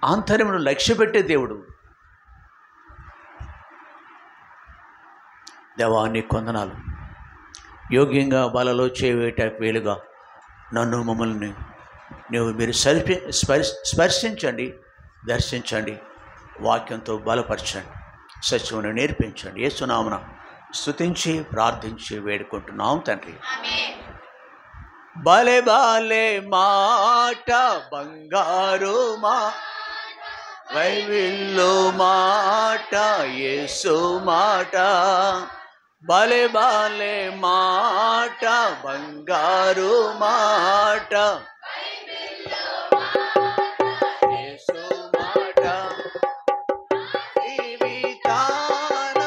ఆంతర్యమును లక్ష్యపెట్టే దేవుడు. దేవా నీ కొందనాలు. యోగ్యంగా బలలో చేయవేట వేలుగా నన్ను మమ్మల్ని మీరు స్పర్శించండి, దర్శించండి, వాక్యంతో బలపరచండి, సత్యమును నేర్పించండి. యేసు నామమున స్తుతించి ప్రార్థించి వేడుకుంటున్నాం తండ్రి. బాలే బాలే మాట బంగారు మా బైబిల్లో మాట యేసు మాట. బాలే బాలే మాట బంగారు మాట యేసు మాట. జీవితాన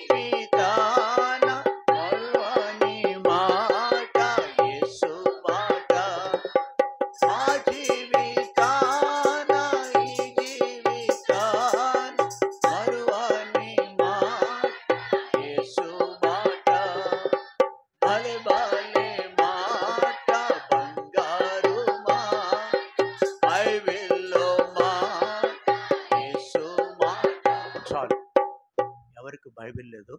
జీవితాన మరువని మాట యేసు మాట. ఆ జీవితాన ఈ జీవితాన మరువని మాట యేసు మాట. బాలే బాలే మాట బంగారు మాట బైబిల్లో మాట యేసు మాట. చాలు. ఎవరికి బైబిల్ లేదు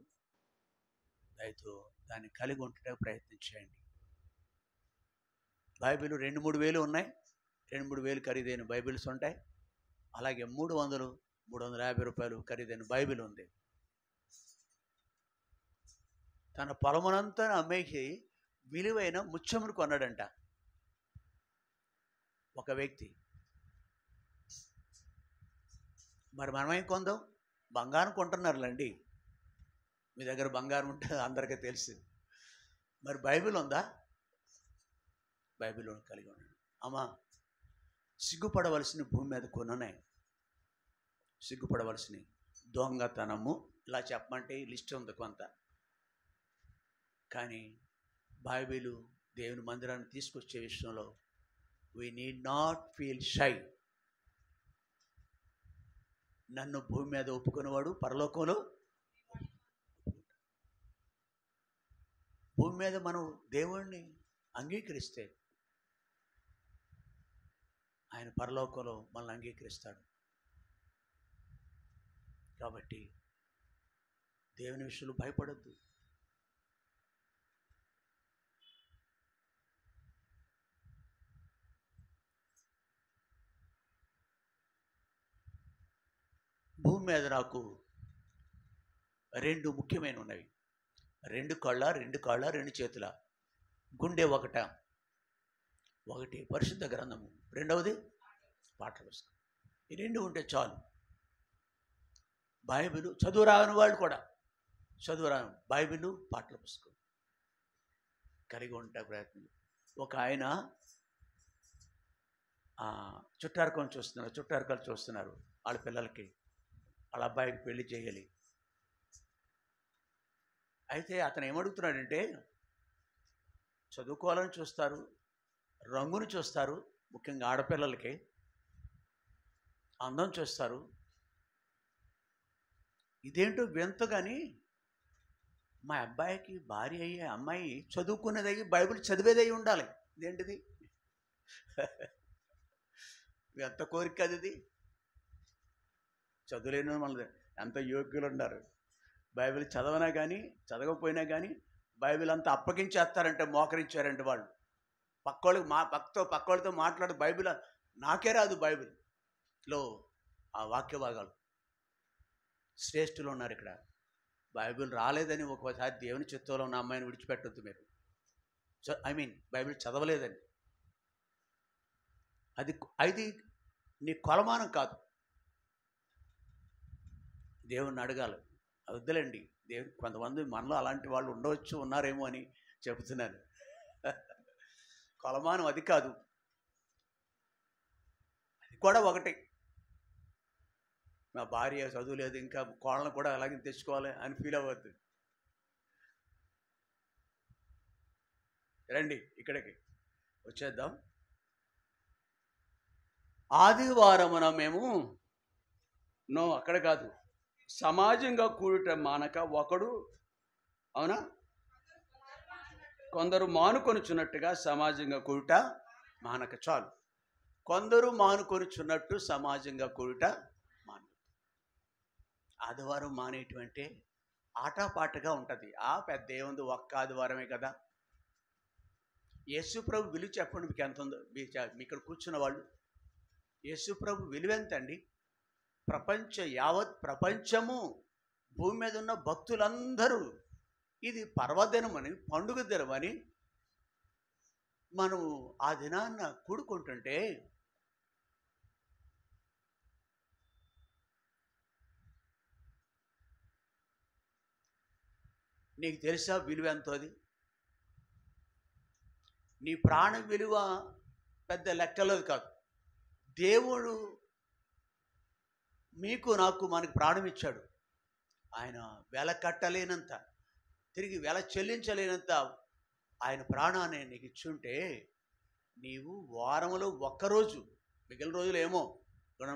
దయతో దాన్ని కలిగి ఉండటానికి ప్రయత్నం చేయండి. బైబిల్ 2-3 వేలు ఉన్నాయి. 2-3 వేలు ఖరీదైన బైబిల్స్ ఉంటాయి. అలాగే 300-350 రూపాయలు ఖరీదైన బైబిల్ ఉంది. తన పొలమునంతా అమ్మేసి విలువైన ముత్యమును కొన్నాడంట ఒక వ్యక్తి. మరి మనమేం కొందాం? బంగారం కొంటున్నారులేండి. మీ దగ్గర బంగారం ఉంటే అందరికీ తెలుసు. మరి బైబిల్ ఉందా? బైబిల్ కలిగి ఉన్నాడు. అమ్మా, సిగ్గుపడవలసిన భూమి మీద కొనున్నాయి. సిగ్గుపడవలసిన దొంగతనము, ఇలా చెప్పమంటే లిస్ట్ ఉంది కొంత. కానీ బైబిలు దేవుని మందిరాన్ని తీసుకొచ్చే విషయంలో we need not feel shy. నన్ను భూమి మీద ఒప్పుకునేవాడు పరలోకంలో. భూమి మీద మనం దేవుణ్ణి అంగీకరిస్తే ఆయన పరలోకంలో మనల్ని అంగీకరిస్తాడు. కాబట్టి దేవుని విషయంలో భయపడద్దు. భూమి మీద నాకు 2 ముఖ్యమైన ఉన్నవి. 2 కళ్ళ, 2 కాళ్ళ, 2 చేతుల, గుండె ఒకటి పరిశుద్ధ గ్రంథము, రెండవది పాటల పుస్తకం. ఈ 2 ఉంటే చాలు. బైబిల్ చదువు రాని వాళ్ళు కూడా చదువురాను బైబిల్ పాటల పుస్తకం కలిగి ఉంటే ప్రయత్నం. ఒక ఆయన చుట్టారకాలు చూస్తున్నారు. వాళ్ళ పిల్లలకి, వాళ్ళ అబ్బాయికి పెళ్లి చేయాలి. అయితే అతను ఏమడుగుతున్నాడంటే, చదువుకోవాలని చూస్తారు, రంగును చూస్తారు, ముఖ్యంగా ఆడపిల్లలకి అందం చూస్తారు. ఇదేంటో వింత కానీ మా అబ్బాయికి భార్య అయ్యే అమ్మాయి చదువుకునేదయ్యి బైబిల్ చదివేదయ్యి ఉండాలి. ఇదేంటిది? ఎంత కోరిక అది. ఇది చదువులేని మన ఎంత యోగ్యులు ఉన్నారు. బైబిల్ చదవనా కానీ చదవకపోయినా కానీ బైబిల్ అంతా అప్పగించేస్తారంటే, మోకరించారంటే వాళ్ళు పక్కోళ్ళతో మాట్లాడు. బైబిల్ నాకే రాదు. బైబిల్లో ఆ వాక్య భాగాలు శ్రేష్ఠులు ఉన్నారు ఇక్కడ. బైబిల్ రాలేదని ఒకసారి దేవుని చిత్తంలో ఉన్న అమ్మాయిని విడిచిపెట్టొద్దు మీరు. బైబిల్ చదవలేదని. అది నీ కొలమానం కాదు. దేవుణ్ణి అడగాలి. అది వద్దులేండి. దేవుడు కొంతమంది మనలో అలాంటి వాళ్ళు ఉండవచ్చు, ఉన్నారేమో అని చెబుతున్నాను. కొలమానం అది కాదు. అది కూడా ఒకటి. మా భార్య చదువులేదు, ఇంకా కోళ్ళను కూడా అలాగే తెచ్చుకోవాలి అని ఫీల్ అవ్వద్దు. రండి ఇక్కడికి వచ్చేద్దాం. ఆదివారమున మేము అక్కడ కాదు, సమాజంగా కూడుట మానక ఒకడు, అవునా, కొందరు మానుకొనుచున్నట్టుగా సమాజంగా కూడుట మానక. చాలు. కొందరు మానుకొనుచున్నట్టు సమాజంగా కూడుట మాను. ఆదివారం మానేటువంటి ఆటపాటగా ఉంటుంది. పెద్ద ఏముంది, ఒక్క ఆదివారమే కదా. యేసుప్రభు విలువ చెప్పండి, మీకు ఎంత ఉందో. మీ ఇక్కడ కూర్చున్న వాళ్ళు, యేసుప్రభు విలువ ఎంత అండి? యావత్ ప్రపంచము, భూమి మీద ఉన్న భక్తులందరూ ఇది పర్వదినమని, పండుగ దినమని మనం ఆ దినాన్న కూడుకుంటుంటే నీకు తెలుసా విలువ ఎంతో? అది నీ ప్రాణ విలువ పెద్ద లెక్కలేదు కాదు. దేవుడు మీకు నాకు మనకు ప్రాణం ఇచ్చాడు. ఆయన వెల కట్టలేనంత, తిరిగి వెల చెల్లించలేనంత ఆయన ప్రాణాన్ని నీకు ఇచ్చుంటే, నీవు వారంలో ఒక్కరోజు, మిగిలిన రోజులు ఏమో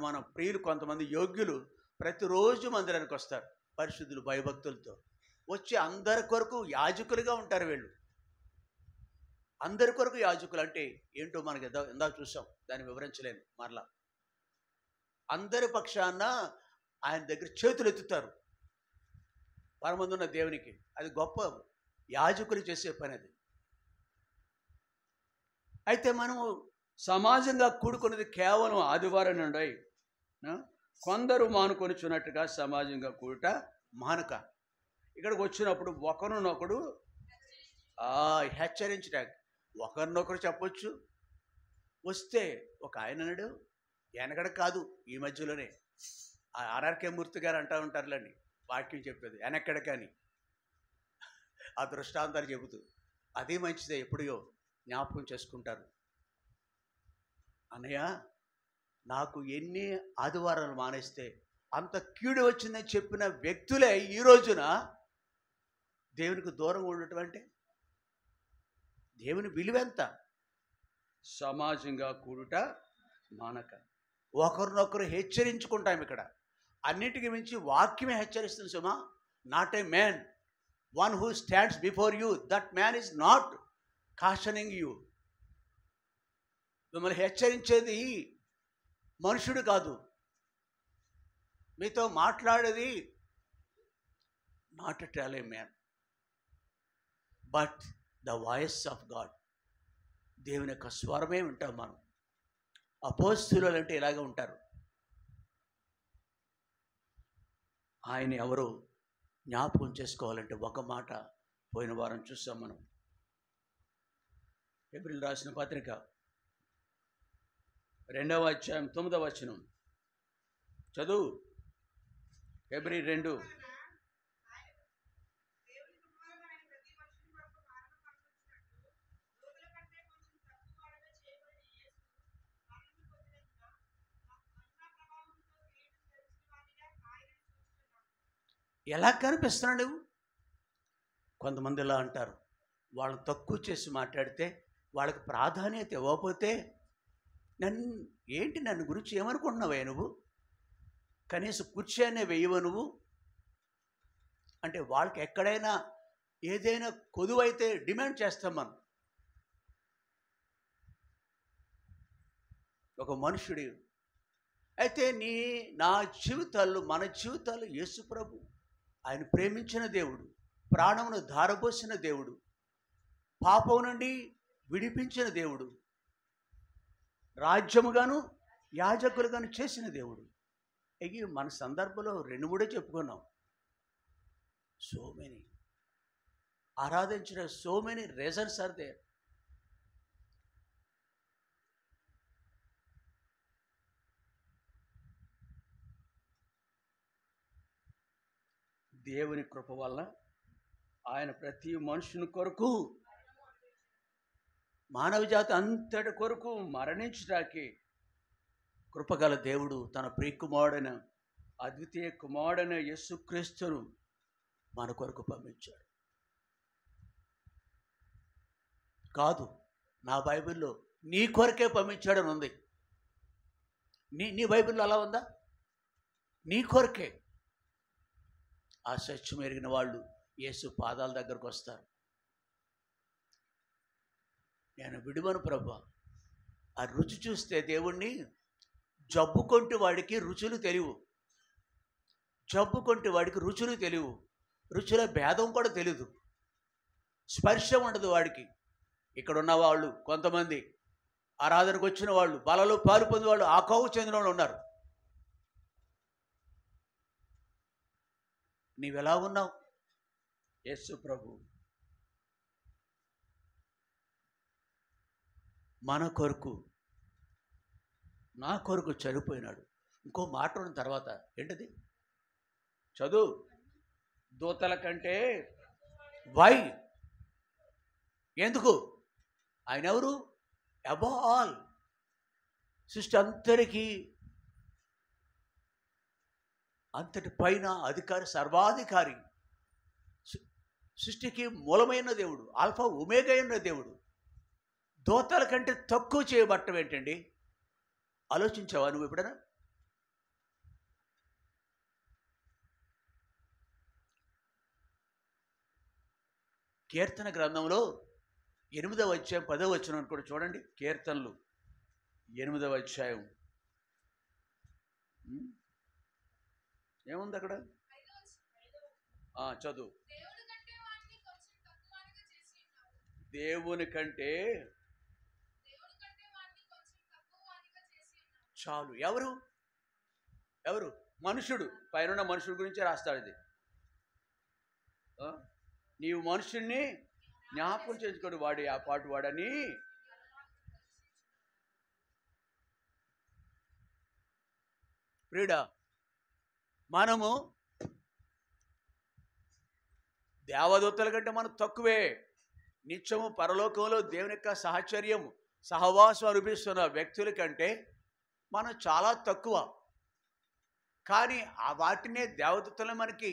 మన ప్రియులు కొంతమంది యోగ్యులు ప్రతిరోజు మందిరానికి వస్తారు, పరిశుద్ధులు భయభక్తులతో వచ్చి అందరి కొరకు యాజకులుగా ఉంటారు. వీళ్ళు అందరి కొరకు యాజకులు అంటే ఏంటో మనకి ఇందాక చూసాం, దాన్ని వివరించలేను మరలా. అందరి పక్షాన ఆయన దగ్గర చేతులు ఎత్తుతారు పరమందున్న దేవునికి. అది గొప్ప యాజకులు చేసే పని అది. అయితే మనము సమాజంగా కూడుకున్నది కేవలం ఆదివారం నుండి. కొందరు మానుకొనిచున్నట్టుగా సమాజంగా కూడుట మానక. ఇక్కడికి వచ్చినప్పుడు ఒకరినొకడు హెచ్చరించడానికి, ఒకరినొకరు చెప్పొచ్చు. వస్తే ఒక ఆయన అన్నాడు, వెనకడ కాదు ఈ మధ్యలోనే ఆర్ఆర్కే మూర్తి గారు అంటూ ఉంటారులేండి, వాక్యం చెప్పేది వెనక్కడ కానీ ఆ దృష్టాంతాలు చెబుతూ, అదే మంచిదే, ఎప్పుడో జ్ఞాపకం చేసుకుంటారు. అన్నయ్య, నాకు ఎన్ని ఆదివారాలు మానేస్తే అంత కీడు వచ్చిందని చెప్పిన వ్యక్తులే ఈ రోజున దేవునికి దూరంగా ఉండటం అంటే దేవుని విలువెంత? సమాజంగా కూడుట మానక. ఒకరినొకరు హెచ్చరించుకుంటాం. ఇక్కడ అన్నిటికీ మించి వాక్యమే హెచ్చరిస్తుంది సుమా. Not a man one who stands before you, that man is not cautioning you. మిమ్మల్ని హెచ్చరించేది మనుషుడు కాదు, మీతో మాట్లాడేది not at all a man, but the voice of God. దేవుని యొక్క స్వరమే వింటాం మనం. అపోస్తలులు అంటే ఇలాగే ఉంటారు. ఆయన ఎవరు జ్ఞాపకం చేసుకోవాలంటే ఒక మాట పోయిన వారం చూసాం మనం. హెబ్రీయులు రాసిన పత్రిక 2వ అధ్యాయం 9వ వచనం చదువు. హెబ్రీ 2. ఎలా కనిపిస్తున్నాడు నువ్వు? కొంతమంది ఇలా అంటారు, వాళ్ళని తక్కువ చేసి మాట్లాడితే, వాళ్ళకి ప్రాధాన్యత ఇవ్వకపోతే, నన్ను గురించి ఏమనుకుంటున్నావే నువ్వు, కనీసం కుర్చీ అనే వేయవు నువ్వు అంటే, వాళ్ళకి ఎక్కడైనా ఏదైనా కొదువైతే డిమాండ్ చేస్తాం మనం. ఒక మనుషుడి అయితే నా జీవితాల్లో, మన జీవితాలు యేసు ప్రభు, ఆయన ప్రేమించిన దేవుడు, ప్రాణమును ధారపోసిన దేవుడు, పాపం నుండి విడిపించిన దేవుడు, రాజ్యముగాను యాజకులుగాను చేసిన దేవుడు. ఇవి మన సందర్భంలో 2-3 చెప్పుకున్నాం. సో మెనీ ఆరాధించిన, so many reasons are there. దేవుని కృప వల్ల ఆయన ప్రతి మనుషుని కొరకు, మానవ జాతి అంతటి కొరకు మరణించడానికి కృపగల దేవుడు తన ప్రియకుమారుడైన, అద్వితీయ కుమారుడైన యేసుక్రీస్తును మన కొరకు పంపించాడు. కాదు, నా బైబిల్లో నీ కొరకే పంపించాడని ఉంది. నీ బైబిల్లో అలా ఉందా? నీ కొరకే. ఆ సత్యం ఎరిగిన వాళ్ళు యేసు పాదాల దగ్గరకు వస్తారు. నేను విడువను ప్రభువా, ఆ రుచి చూస్తే దేవుణ్ణి జబ్బు కొంటి వాడికి రుచులు తెలియవు. జబ్బు కొంటి వాడికి రుచులు తెలియవు. రుచుల భేదం కూడా తెలియదు. స్పర్శ ఉండదు వాడికి. ఇక్కడ ఉన్న వాళ్ళు కొంతమంది ఆరాధనకు వచ్చిన వాళ్ళు, బలలో పాలు పొందిన వాళ్ళు, ఆ కోవు చెందిన వాళ్ళు ఉన్నారు. నీవెలా ఉన్నావు? యేసు ప్రభు మన కొరకు, నా కొరకు చనిపోయినాడు. ఇంకో మాట ఉన్న తర్వాత ఏంటది? చదువు. దూతల కంటే వై? ఎందుకు? ఆయన ఎవరు? Above all. సృష్టి అంతటికీ అంతటి పైన అధికారి, సర్వాధికారి, సృష్టికి మూలమైన దేవుడు, ఆల్ఫా ఒమేగా అయిన దేవుడు దూతల కంటే తక్కువ చేయబట్టం ఏంటండి? ఆలోచించావా నువ్వు ఎప్పుడైనా? కీర్తన గ్రంథంలో 8వ అధ్యాయం 10వ వచనం కూడా చూడండి. కీర్తనలు 8వ అధ్యాయం ఏముంది అక్కడ? చదువు. దేవుని కంటే చాలు. ఎవరు? ఎవరు? మనుషుడు. పైన మనుషుడి గురించి రాస్తాడు ఇది. నీవు మనుషుణ్ణి జ్ఞాపకం చేసుకొని వాడి ఆ పాటు వాడని. ప్రియుడా, మనము దేవదూతల కంటే మనం తక్కువే. నిత్యము పరలోకంలో దేవుని యొక్క సహచర్యం, సహవాసం అనిపిస్తున్న వ్యక్తుల కంటే మనం చాలా తక్కువ. కానీ ఆ వాటినే దేవదూతలను మనకి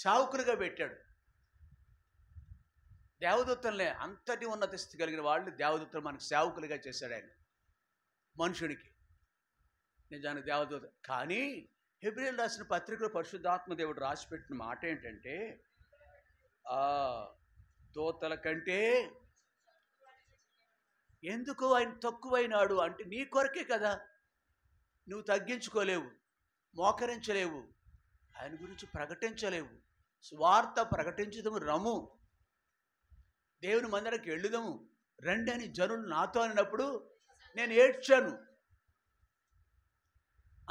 సేవకులుగా పెట్టాడు. దేవదూతలనే అంతటి ఉన్నత స్థితి కలిగిన వాళ్ళు దేవదూతలు మనకు సేవకులుగా చేశాడు ఆయన మనుషుడికి. నిజానికి దేవదూత. కానీ హెబ్రీయులు రాసిన పత్రికలో పరిశుద్ధాత్మ దేవుడు రాసిపెట్టిన మాట ఏంటంటే, దూతల కంటే ఎందుకు ఆయన తక్కువైనాడు అంటే నీ కొరకే కదా. నువ్వు తగ్గించుకోలేవు, మోకరించలేవు, ఆయన గురించి ప్రకటించలేవు. స్వార్థ ప్రకటించదము, రమ్ము దేవుని మందిరానికి వెళ్ళుదాము రండి అని జనులు నాతో అన్నప్పుడు నేను ఏడ్చాను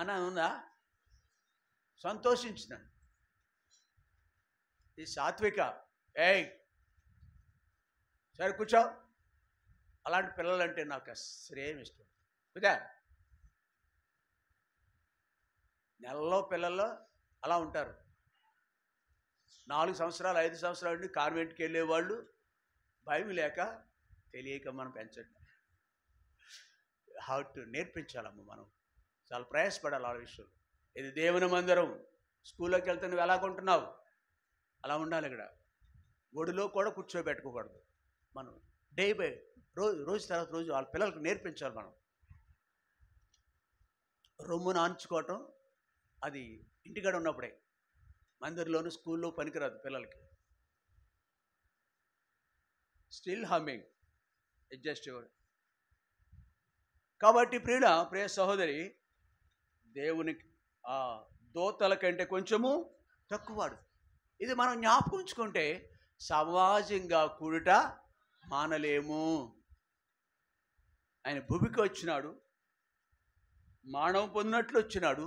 అని ఉందా? సంతోషించినాను. ఈ సాత్విక, ఏయ్ సరే కూర్చో, అలాంటి పిల్లలంటే నాకు అస్సలేం ఇష్టం. కుదా నెలలో పిల్లల్లో అలా ఉంటారు. 4 సంవత్సరాలు 5 సంవత్సరాల నుండి కాన్వెంట్కి వెళ్ళేవాళ్ళు భయం లేక తెలియక మనం పెంచండి. హౌ టు నేర్పించాలమ్మ. మనం చాలా ప్రయాసపడాలి ఆ విషయం. ఇది దేవుని మందిరం. స్కూల్లోకి వెళ్తే నువ్వు ఎలా కొంటున్నావు అలా ఉండాలి. ఇక్కడ ఒడిలో కూడా కూర్చోబెట్టుకోకూడదు. మనం డే బై రోజు తర్వాత రోజు వాళ్ళ పిల్లలకు నేర్పించాలి. మనం రొమ్మును ఆంచుకోవటం అది ఇంటికాడ ఉన్నప్పుడే, మందిరంలోనూ స్కూల్లో పనికిరాదు పిల్లలకి. Still humming adjust. కాబట్టి ప్రియ సహోదరి, దేవునికి దూతల కంటే కొంచెము తక్కువవాడు. ఇది మనం జ్ఞాపకం ఉంచుకుంటే సమాజంగా కూడుట మానలేము. ఆయన భూమికి వచ్చినాడు, మానవం పొందినట్లు వచ్చినాడు,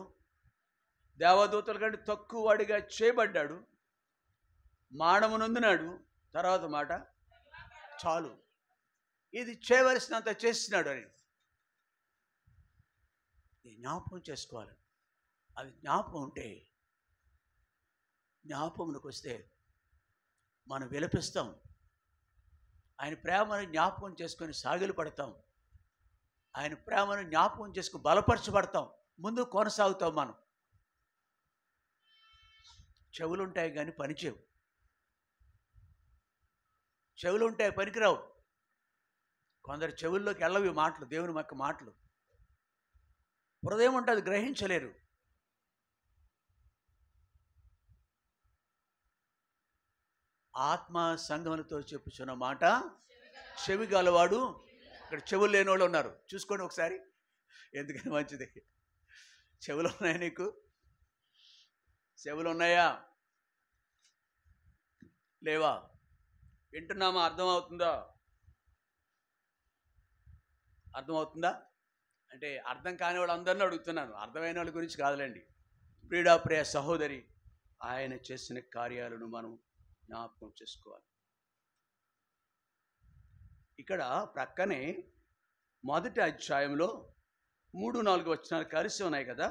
దేవదూతల కంటే తక్కువ వాడిగా చేయబడ్డాడు, మానవు నొందినాడు. తర్వాత మాట చాలు, ఇది చేయవలసినంత చేసినాడు అని జ్ఞాపకం చేసుకోవాలి. అది జ్ఞాపకం ఉంటే, జ్ఞాపకంలోకి వస్తే మనం విలపిస్తాం. ఆయన ప్రేమను జ్ఞాపకం చేసుకొని సాగిలు పడతాం. ఆయన ప్రేమను జ్ఞాపకం చేసుకుని బలపరచబడతాం. ముందు కొనసాగుతాం. మనం చెవులుంటాయి కానీ పనిచేవు. చెవులుంటాయి, పనికిరావు. కొందరు చెవుల్లోకి వెళ్ళవి మాటలు, దేవుని యొక్క మాటలు. హృదయం ఉంటుంది, గ్రహించలేరు. ఆత్మ సంగములతో చెప్పుచున్న మాట చెవి గలవాడు ఇక్కడ చెవులు లేని వాళ్ళు ఉన్నారు, చూసుకోండి ఒకసారి, ఎందుకని మంచిది. చెవులు ఉన్నాయా నీకు? చెవులు ఉన్నాయా? లేవా? వింటున్నామా? అర్థమవుతుందా? అర్థమవుతుందా? అంటే అర్థం కాని వాళ్ళు అందరినీ అడుగుతున్నాను, అర్థమైన వాళ్ళ గురించి కాదులేండి. ప్రియుడా, ప్రియ సహోదరి, ఆయన చేసిన కార్యాలను మనం జ్ఞాపకం చేసుకోవాలి. ఇక్కడ ప్రక్కనే మొదటి అధ్యాయంలో 3-4 వచనాలు కలిసి ఉన్నాయి కదా.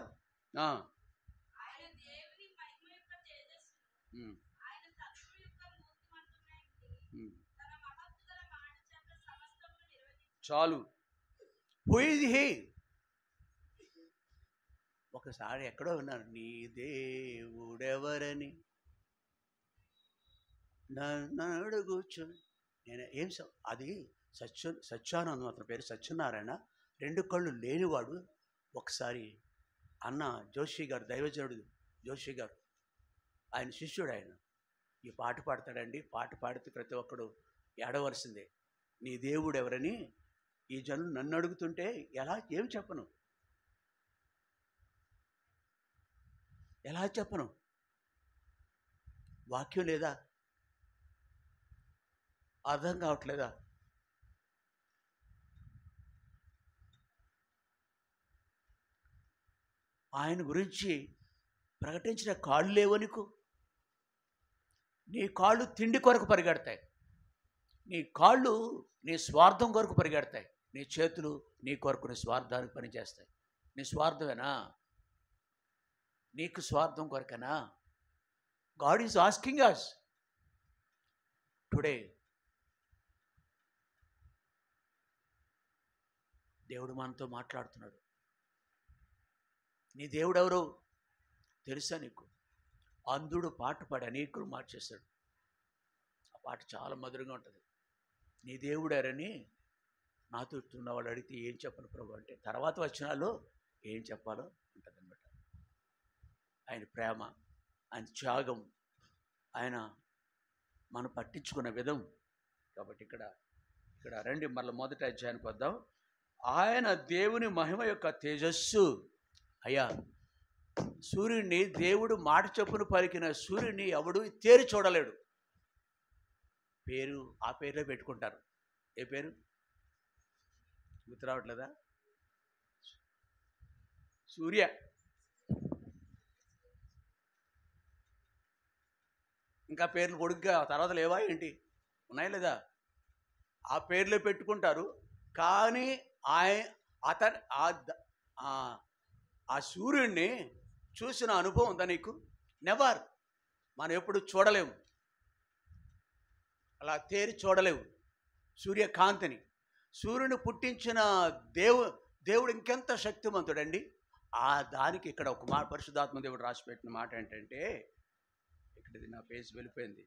చాలు. Who is he? ఒకసారి ఎక్కడో విన్నాను, నీ దేవుడెవరని నన్ను అడుగుచు. నేను ఏం అది సత్యానందం, అతని పేరు సత్యనారాయణ, 2 కళ్ళు లేనివాడు. ఒకసారి అన్న జోషి గారు, దైవజనుడు జోషి గారు, ఆయన శిష్యుడు, ఆయన ఈ పాట పాడతాడండి. పాట పాడితే ప్రతి ఒక్కడు ఏడవలసిందే. నీ దేవుడు ఎవరని ఈ జనులు నన్ను అడుగుతుంటే ఏం చెప్పను, ఎలా చెప్పను? వాక్యం లేదా? అర్థం కావట్లేదా? ఆయన గురించి ప్రకటించిన కాళ్ళు లేవు నీకు. నీ కాళ్ళు తిండి కొరకు పరిగెడతాయి, నీ కాళ్ళు నీ స్వార్థం కొరకు పరిగెడతాయి, నీ చేతులు నీ కొరకు నీ స్వార్థానికి పనిచేస్తాయి. నీ స్వార్థమేనా? నీకు స్వార్థం కొరకేనా? God is asking us today. దేవుడు మనతో మాట్లాడుతున్నాడు. నీ దేవుడు ఎవరు తెలుసా నీకు? అంధుడు పాట పాడి అనేకులు మార్చేస్తాడు. ఆ పాట చాలా మధురంగా ఉంటుంది. నీ దేవుడు ఎవరని నాతో ఉన్నవాడు అడిగితే ఏం చెప్పను ప్రభు అంటే, తర్వాత వచనాల్లో ఏం చెప్పాలో ఉంటుంది అనమాట. ఆయన ప్రేమ, ఆయన త్యాగం, ఆయన మనం పట్టించుకున్న విధం. కాబట్టి ఇక్కడ రండి, మళ్ళీ మొదటి అధ్యాయానికి వద్దాం. ఆయన దేవుని మహిమ యొక్క తేజస్సు. అయ్యా, సూర్యుడిని, దేవుడు మాట చొప్పున పలికిన సూర్యుడిని ఎవడు తేరి చూడలేడు. పేరు ఆ పేర్లే పెట్టుకుంటారు. ఏ పేరు గుర్తు రావట్లేదా? సూర్య. ఇంకా పేర్లు కొడుకుగా తర్వాత లేవా ఏంటి? ఉన్నాయా లేదా? ఆ పేర్లే పెట్టుకుంటారు. కానీ ఆ సూర్యుడిని చూసిన అనుభవం ఉందా నీకు? నెవర్. మనం ఎప్పుడు చూడలేము, అలా తేరి చూడలేవు సూర్యకాంతిని. సూర్యుని పుట్టించిన దేవుడు ఇంకెంత శక్తివంతుడండి. ఆ దానికి ఇక్కడ ఒక పరిశుద్ధాత్మ దేవుడు రాసిపెట్టిన మాట ఏంటంటే, ఇక్కడది నా పేజ్ వెళ్ళిపోయింది.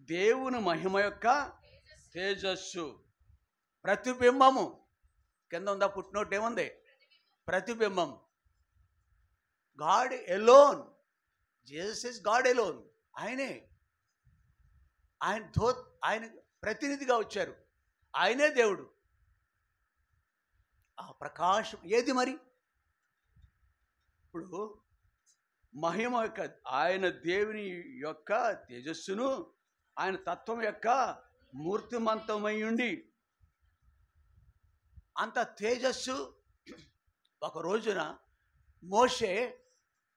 దేవుని మహిమ యొక్క తేజస్సు, ప్రతిబింబము. కింద ఉందా పుట్టినోట్ ఏముంది? ప్రతిబింబం. God alone. Jesus is God alone. ఆయనే, ఆయన ప్రతినిధిగా వచ్చారు. ఆయనే దేవుడు. ఆ ప్రకాశం ఏది మరి? ఇప్పుడు మహిమ యొక్క, ఆయన దేవుని యొక్క తేజస్సును, ఆయన తత్వం యొక్క మూర్తిమంతమై ఉండి, అంత తేజస్సు. ఒక రోజున మోషే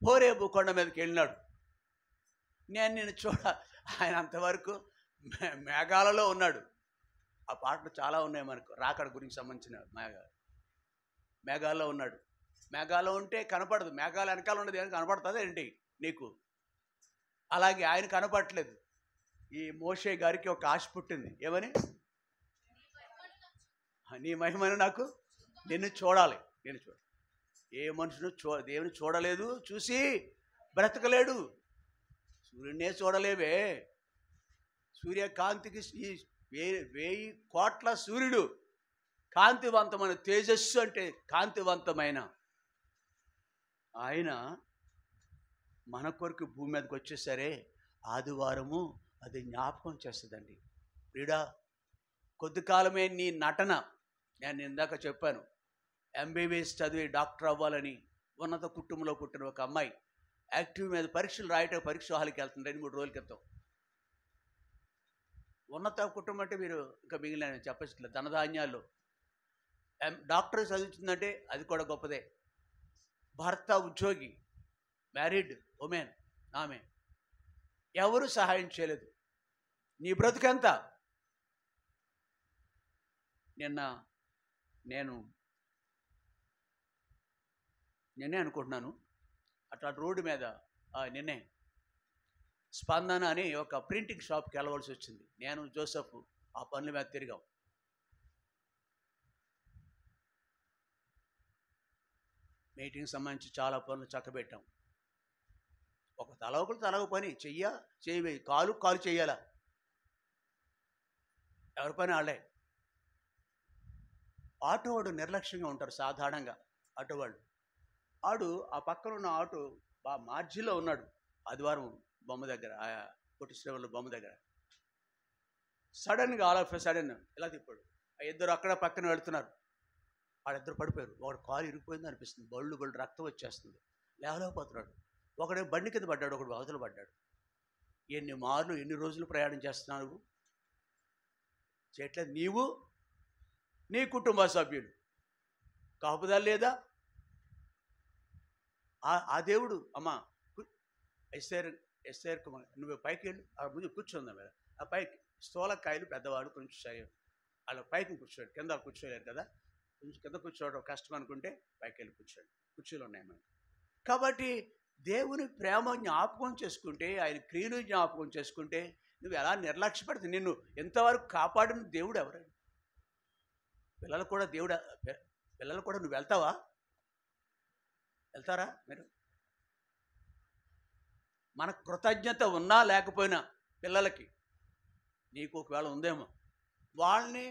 హోరేబు కొండ మీదకి వెళ్ళినాడు. నేను ఆయన అంతవరకు మేఘాలలో ఉన్నాడు. ఆ పాటలు చాలా ఉన్నాయి మనకు, రాకడ గురించి సంబంధించిన. మేఘాల్లో ఉన్నాడు. మేఘాల్లో ఉంటే కనపడదు, మేఘాలు వెనకాల ఉన్నది ఏమైనా కనపడుతుంది ఏంటి నీకు? అలాగే ఆయన కనపడట్లేదు. ఈ మోషే గారికి ఒక ఆశ పుట్టింది. ఏమని? నీ మహిమను నాకు, నిన్ను చూడాలి. నేను ఏ మనుషును దేవుని చూడలేదు, చూసి బ్రతకలేడు. సూర్యుడినే చూడలేవే. సూర్యకాంతికి 1000 కోట్ల సూర్యుడు, కాంతివంతమైన తేజస్సు అంటే కాంతివంతమైన ఆయన మన కొరకు భూమి మీదకి వచ్చేసరే ఆదివారము అది జ్ఞాపకం చేస్తుందండి. ప్రియుడా, కొద్ది కాలమే నీ నటన. నేను ఇందాక చెప్పాను, ఎంబీబీఎస్ చదివి డాక్టర్ అవ్వాలని ఉన్నత కుటుంబంలో పుట్టిన ఒక అమ్మాయి యాక్టివ్ మీద పరీక్షలు రాయటం పరీక్ష హాల్కి వెళ్తుంది 2-3 రోజుల క్రితం. ఉన్నత కుటుంబం అంటే మీరు ఇంకా మిగిలిన చెప్పచ్చు, ధనధాన్యాల్లో డాక్టర్ చదువుతుందంటే అది కూడా గొప్పదే. భర్త ఉద్యోగి, మ్యారీడ్ ఉమెన్, ఆమె ఎవరు సహాయం చేయలేదు. నీ బ్రతుకెంత? నిన్నే అనుకుంటున్నాను, అట్లా రోడ్డు మీద నిన్నే స్పందన అని ఒక ప్రింటింగ్ షాప్కి వెళ్ళవలసి వచ్చింది. నేను జోసెఫ్ ఆ పనుల మీద తిరిగాం. మీటింగ్ సంబంధించి చాలా పనులు చక్కబెట్టాం. ఒక తలవ పని చెయ్యి కాలు చెయ్యాలా, ఎవరి పని వాళ్ళే. ఆటో వాడు నిర్లక్ష్యంగా ఉంటారు సాధారణంగా. ఆటో ఆడు ఆ పక్కన ఉన్న ఆటో మార్జిన్లో ఉన్నాడు. ఆదివారం బొమ్మ దగ్గర, కోటేశ్వరంలో బొమ్మ దగ్గర సడన్గా ఆల్ ఆఫ్ ఎ సడన్ ఇలా తిప్పాడు. ఆ ఇద్దరు అక్కడ పక్కన వెళుతున్నారు, వాళ్ళిద్దరు పడిపోయారు. ఒకడు కాలు ఇరిగిపోయింది అనిపిస్తుంది, బళ్ళు రక్తం వచ్చేస్తుంది, లేవలేకపోతున్నాడు. ఒకడే బండి కింద పడ్డాడు, ఒకడు అవతల పడ్డాడు. ఎన్ని రోజులు ప్రయాణం చేస్తున్నావు? చేయట్లేదు. నీవు నీ కుటుంబ సభ్యులు కాపుదల లేదా? ఆ దేవుడు అమ్మా ఎస్ఐర్ నువ్వు పైకి వెళ్ళు, ఆ ముందు కూర్చుందా మీద, ఆ పైకి స్థూలకాయలు పెద్దవాడు కొంచెం అలా పైకి కూర్చోడు, కింద కూర్చోలేరు కదా, కొంచెం కింద కూర్చోవడం కష్టం అనుకుంటే పైకి వెళ్ళి కూర్చోండి, కుర్చీలు ఉన్నాయి మనకి. కాబట్టి దేవుని ప్రేమ జ్ఞాపకం చేసుకుంటే, ఆయన క్రియలు జ్ఞాపకం చేసుకుంటే నువ్వు ఎలా నిర్లక్ష్యపడుతుంది? నిన్ను ఎంతవరకు కాపాడిన దేవుడు ఎవరైనా? పిల్లలు కూడా నువ్వు వెళ్తారా మీరు? మన కృతజ్ఞత ఉన్నా లేకపోయినా పిల్లలకి, నీకు ఒకవేళ ఉందేమో, వాళ్ళని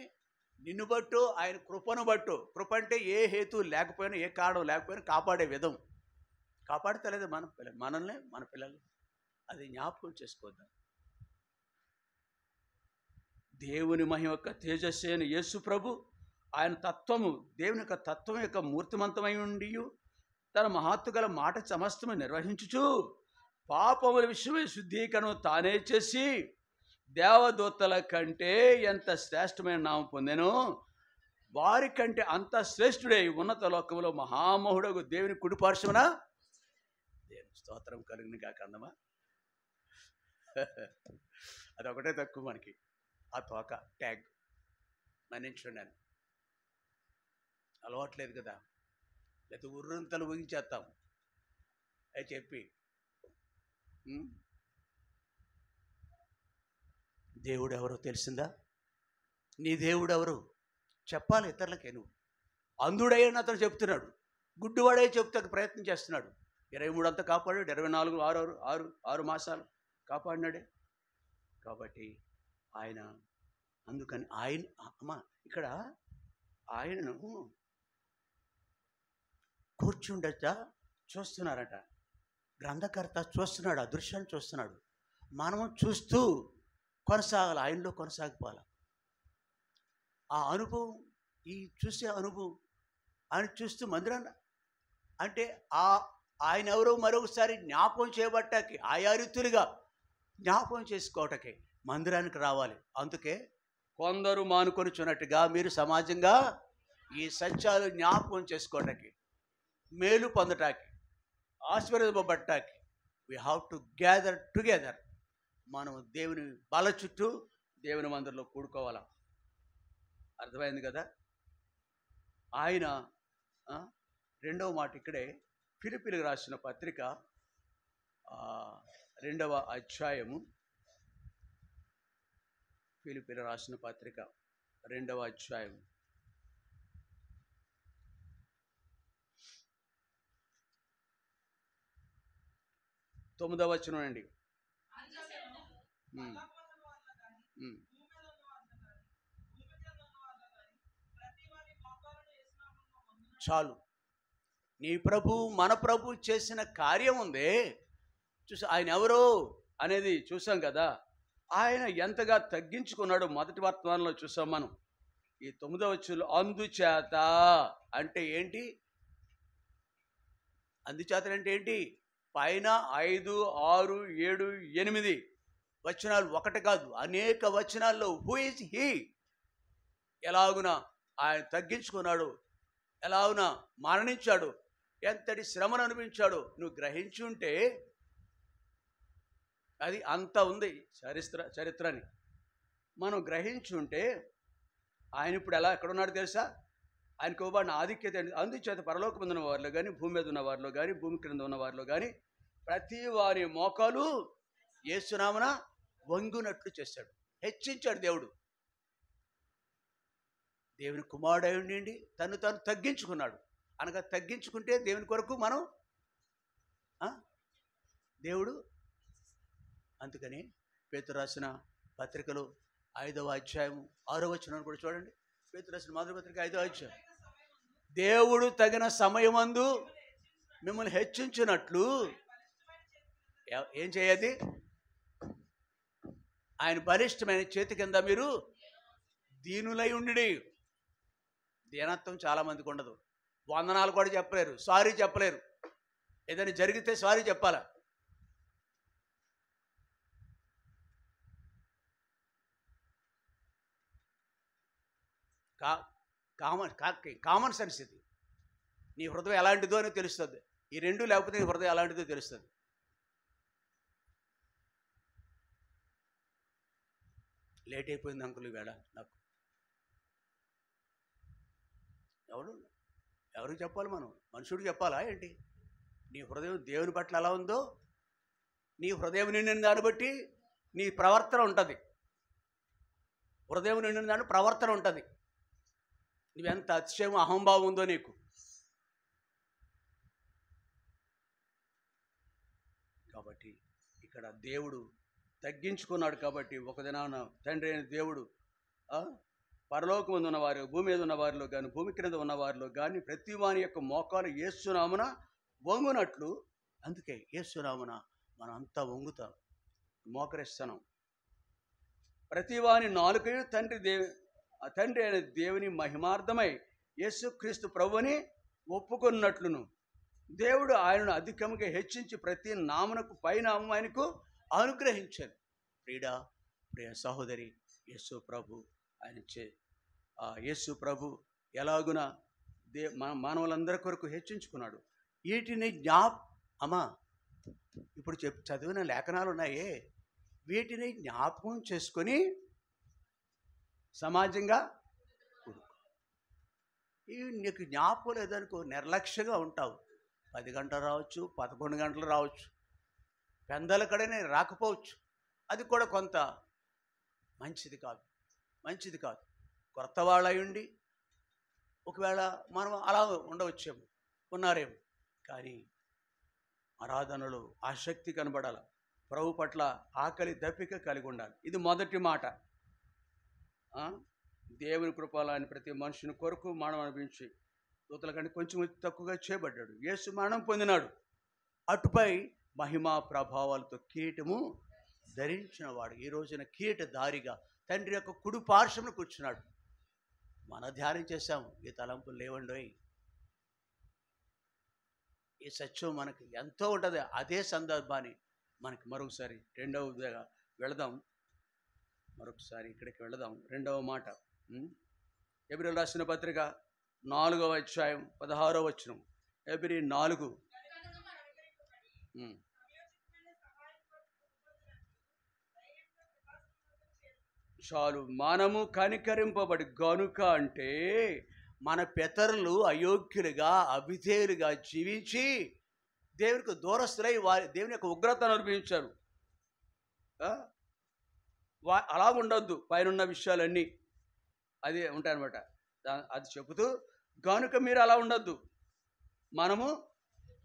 నిన్ను బట్టు, ఆయన కృపను బట్టు, కృప అంటే ఏ హేతు లేకపోయినా, ఏ కారణం లేకపోయినా కాపాడే విధం కాపాడతలేదు మనల్ని, మన పిల్లల్ని. అది జ్ఞాపకం చేసుకోద్దాం. దేవుని మహిమ యొక్క తేజస్సు అయిన యేసు ప్రభు, ఆయన తత్వము, దేవుని యొక్క తత్వం యొక్క మూర్తిమంతమై ఉండి తన మహత్తు గల మాట సమస్తము నిర్వహించుచు పాపముల విషయమై శుద్ధీకరణ తానే చేసి దేవదూతల కంటే ఎంత శ్రేష్టమైన నామం పొందెనో, వారి కంటే అంత శ్రేష్ఠుడే ఉన్నత లోకంలో మహామహుడగు దేవుని కుడిపార్శ్వన దేవుని స్తోత్రం కలుగును గాక. అందమా అదొకటే తక్కువ మనకి, ఆ తోక ట్యాగ్ మన్నించున్నాను. అలవాట్లేదు కదా, లేకపోతే ఉర్రంతలు ఊగించేస్తాం అది చెప్పి. దేవుడు ఎవరో తెలిసిందా? నీ దేవుడు ఎవరు చెప్పాలి ఇతరులకే. నువ్వు అంధుడైన అతను చెప్తున్నాడు, గుడ్డివాడే చెప్తాకు ప్రయత్నం చేస్తున్నాడు. 23 అంతా కాపాడాడు, 24 6 మాసాలు కాపాడినాడే. కాబట్టి ఆయన, అందుకని ఆయన అమ్మా ఇక్కడ ఆయనను కూర్చుండట చూస్తున్నారట, గ్రంథకర్త చూస్తున్నాడు, ఆ దృశ్యాన్ని చూస్తున్నాడు. మనము చూస్తూ కొనసాగాలి, ఆయనలో కొనసాగిపోవాలి. ఆ అనుభవం, ఈ చూసే అనుభవం, ఆయన చూస్తూ మందిరాన్ని అంటే ఆయన ఎవరో మరొకసారి జ్ఞాపకం చేయబట్టాకి, ఆయా రీతులుగా జ్ఞాపకం చేసుకోవటానికి మందిరానికి రావాలి. అందుకే కొందరు మానుకొనిచున్నట్టుగా మీరు సమాజంగా ఈ సత్యాలు జ్ఞాపకం చేసుకోవటానికి, మేలు పొందటానికి, ఆశీర్వదింపబడటానికి we have to gather together. మనం దేవుని బల చుట్టూ దేవుని మందిరంలో కూడుకోవాలా. అర్థమైంది కదా? ఆయన రెండవ మాట ఇక్కడే ఫిలిప్పీలకు రాసిన పత్రిక 2వ అధ్యాయము, ఫిలిప్పీలకు రాసిన పత్రిక 2వ అధ్యాయం 9వ వచనం అండి. చాలు, నీ ప్రభు మన ప్రభు చేసిన కార్యం ఉంది. చూసి ఆయన ఎవరో అనేది చూసాం కదా. ఆయన ఎంతగా తగ్గించుకున్నాడో మొదటి వర్తమానంలో చూసాం మనం. ఈ 9వ వచనంలో అందుచేత అంటే ఏంటి? అందుచేత అంటే ఏంటి? పైన 5, 6, 7, 8 వచనాలు ఒకటి కాదు, అనేక వచనాల్లో హూ ఇస్ హీ, ఎలాగున ఆయన తగ్గించుకున్నాడు, ఎలాగున మరణించాడు, ఎంతటి శ్రమను అనుభవించాడు నువ్వు గ్రహించి ఉంటే అది అంత ఉంది చరిత్రని మనం గ్రహించి ఉంటే ఆయన ఇప్పుడు ఎలా ఎక్కడున్నాడు తెలుసా? ఆయనకు ఇవ్వబడిన ఆధిక్యత అందుచేత పరలోకమందున్న వారిలో కానీ, భూమి మీద ఉన్న వారిలో కానీ, భూమి క్రింద ఉన్న వారిలో కానీ ప్రతి వారి మోకాలు యేసునామమున వంగునట్లు చేశాడు, హెచ్చించాడు దేవుడు. దేవుని కుమారుడై ఉండి తను తాను తగ్గించుకున్నాడు. అనగా తగ్గించుకుంటే దేవుని కొరకు మనం దేవుడు. అందుకని పేతురు రాసిన పత్రికలో 5వ అధ్యాయం 6వ వచనం కూడా చూడండి. పేతురు రాసిన మొదటి పత్రిక 5వ అధ్యాయం, దేవుడు తగిన సమయమందు మిమ్మల్ని హెచ్చించినట్లు ఏం చేయాలి? ఆయన బలిష్టమైన చేతి కింద మీరు దీనులై ఉండి. దీనత్వం చాలామందికి ఉండదు. వందనాలు కూడా చెప్పలేరు, సారీ చెప్పలేరు. ఏదైనా జరిగితే సారీ చెప్పాలా? కామన్ సెన్స్ ఇది. నీ హృదయం ఎలాంటిదో అని తెలుస్తుంది. ఈ రెండు లేకపోతే నీ హృదయం ఎలాంటిదో తెలుస్తుంది. లేట్ అయిపోయింది అంకుల్ ఈవేళ నాకు. ఎవరికి చెప్పాలి? మనం మనుషుడికి చెప్పాలా ఏంటి? నీ హృదయం దేవుని పట్ల ఎలా ఉందో, నీ హృదయం నిండిన దాన్ని బట్టి నీ ప్రవర్తన ఉంటుంది. హృదయం నిండిన దాన్ని ప్రవర్తన ఉంటుంది. నువ్వెంత అతిశయం అహంభావం ఉందో నీకు. కాబట్టి ఇక్కడ దేవుడు తగ్గించుకున్నాడు. కాబట్టి ఒక దినాన తండ్రి అయిన దేవుడు పరలోకమందు ఉన్నవారు, భూమి మీద ఉన్న వారిలో కానీ, భూమి క్రింద ఉన్న వారిలో కానీ ప్రతి వాని యొక్క మోకాలు యేసునామమున వంగునట్లు. అందుకే యేసునామమున మనం అంతా వంగుతాం, మోకరిస్తున్నాం. ప్రతి వాని నాలుకయు తండ్రి అయిన దేవుని మహిమార్థమై యేసుక్రీస్తు ప్రభువుని ఒప్పుకున్నట్లును దేవుడు ఆయనను అధికముగా హెచ్చించి ప్రతి నామమునకు పైనామము ఆయనకు అనుగ్రహించారు. ప్రియ సహోదరి, యేసు ప్రభు యేసు ప్రభు ఎలాగున మానవులందరి కొరకు హెచ్చించుకున్నాడు. వీటిని అమ్మా ఇప్పుడు చదివిన లేఖనాలు ఉన్నాయే, వీటిని జ్ఞాపకం చేసుకొని సమాజంగా నీకు జ్ఞాపకం లేదనుకో, నిర్లక్ష్యంగా ఉంటావు. 10 గంటలు రావచ్చు, 11 గంటలు రావచ్చు, పెందల కడనే రాకపోవచ్చు. అది కూడా కొంత మంచిది కాదు. కొత్త వాళ్ళ ఉండి ఒకవేళ మనం అలా ఉండవచ్చేమో, ఉన్నారేమో. కానీ ఆరాధనలో ఆసక్తి కనబడాలి, ప్రభు పట్ల ఆకలి దప్పిక కలిగి ఉండాలి. ఇది మొదటి మాట. దేవుని కృపలాని ప్రతి మనుషుని కొరకు మరణం అనిపించి దూతల కంటే కొంచెం తక్కువగా చేయబడ్డాడు. యేసు మరణం పొందినాడు. అటుపై మహిమా ప్రభావాలతో కిరీటము ధరించిన వాడు ఈ రోజున కిరీటధారిగా తండ్రి యొక్క కుడి పార్శ్వమున కూర్చున్నాడు. మన ధ్యానం చేశాము, ఈ తలంపులు లేవండోయ్. ఈ సత్యం మనకి ఎంతో ఉంటుంది. అదే సందర్భాన్ని మనకి మరొకసారి రెండవదిగా వెళదాం. ఇక్కడికి వెళదాం. రెండవ మాట హెబ్రీయులకు రాసిన పత్రిక 4వ అధ్యాయం 16వ వచనం. హెబ్రీ 4. చాలు మనము కనికరింపబడి గనుక అంటే మన పితరులు అయోగ్యులుగా అవిధేయులుగా జీవించి దేవునికి దూరస్తులై దేవుని యొక్క ఉగ్రతను అనుభవించారు. అలా ఉండొద్దు. పైన విషయాలన్నీ అది ఉంటాయన్నమాట. అది చెబుతూ గనుక మీరు అలా ఉండొద్దు, మనము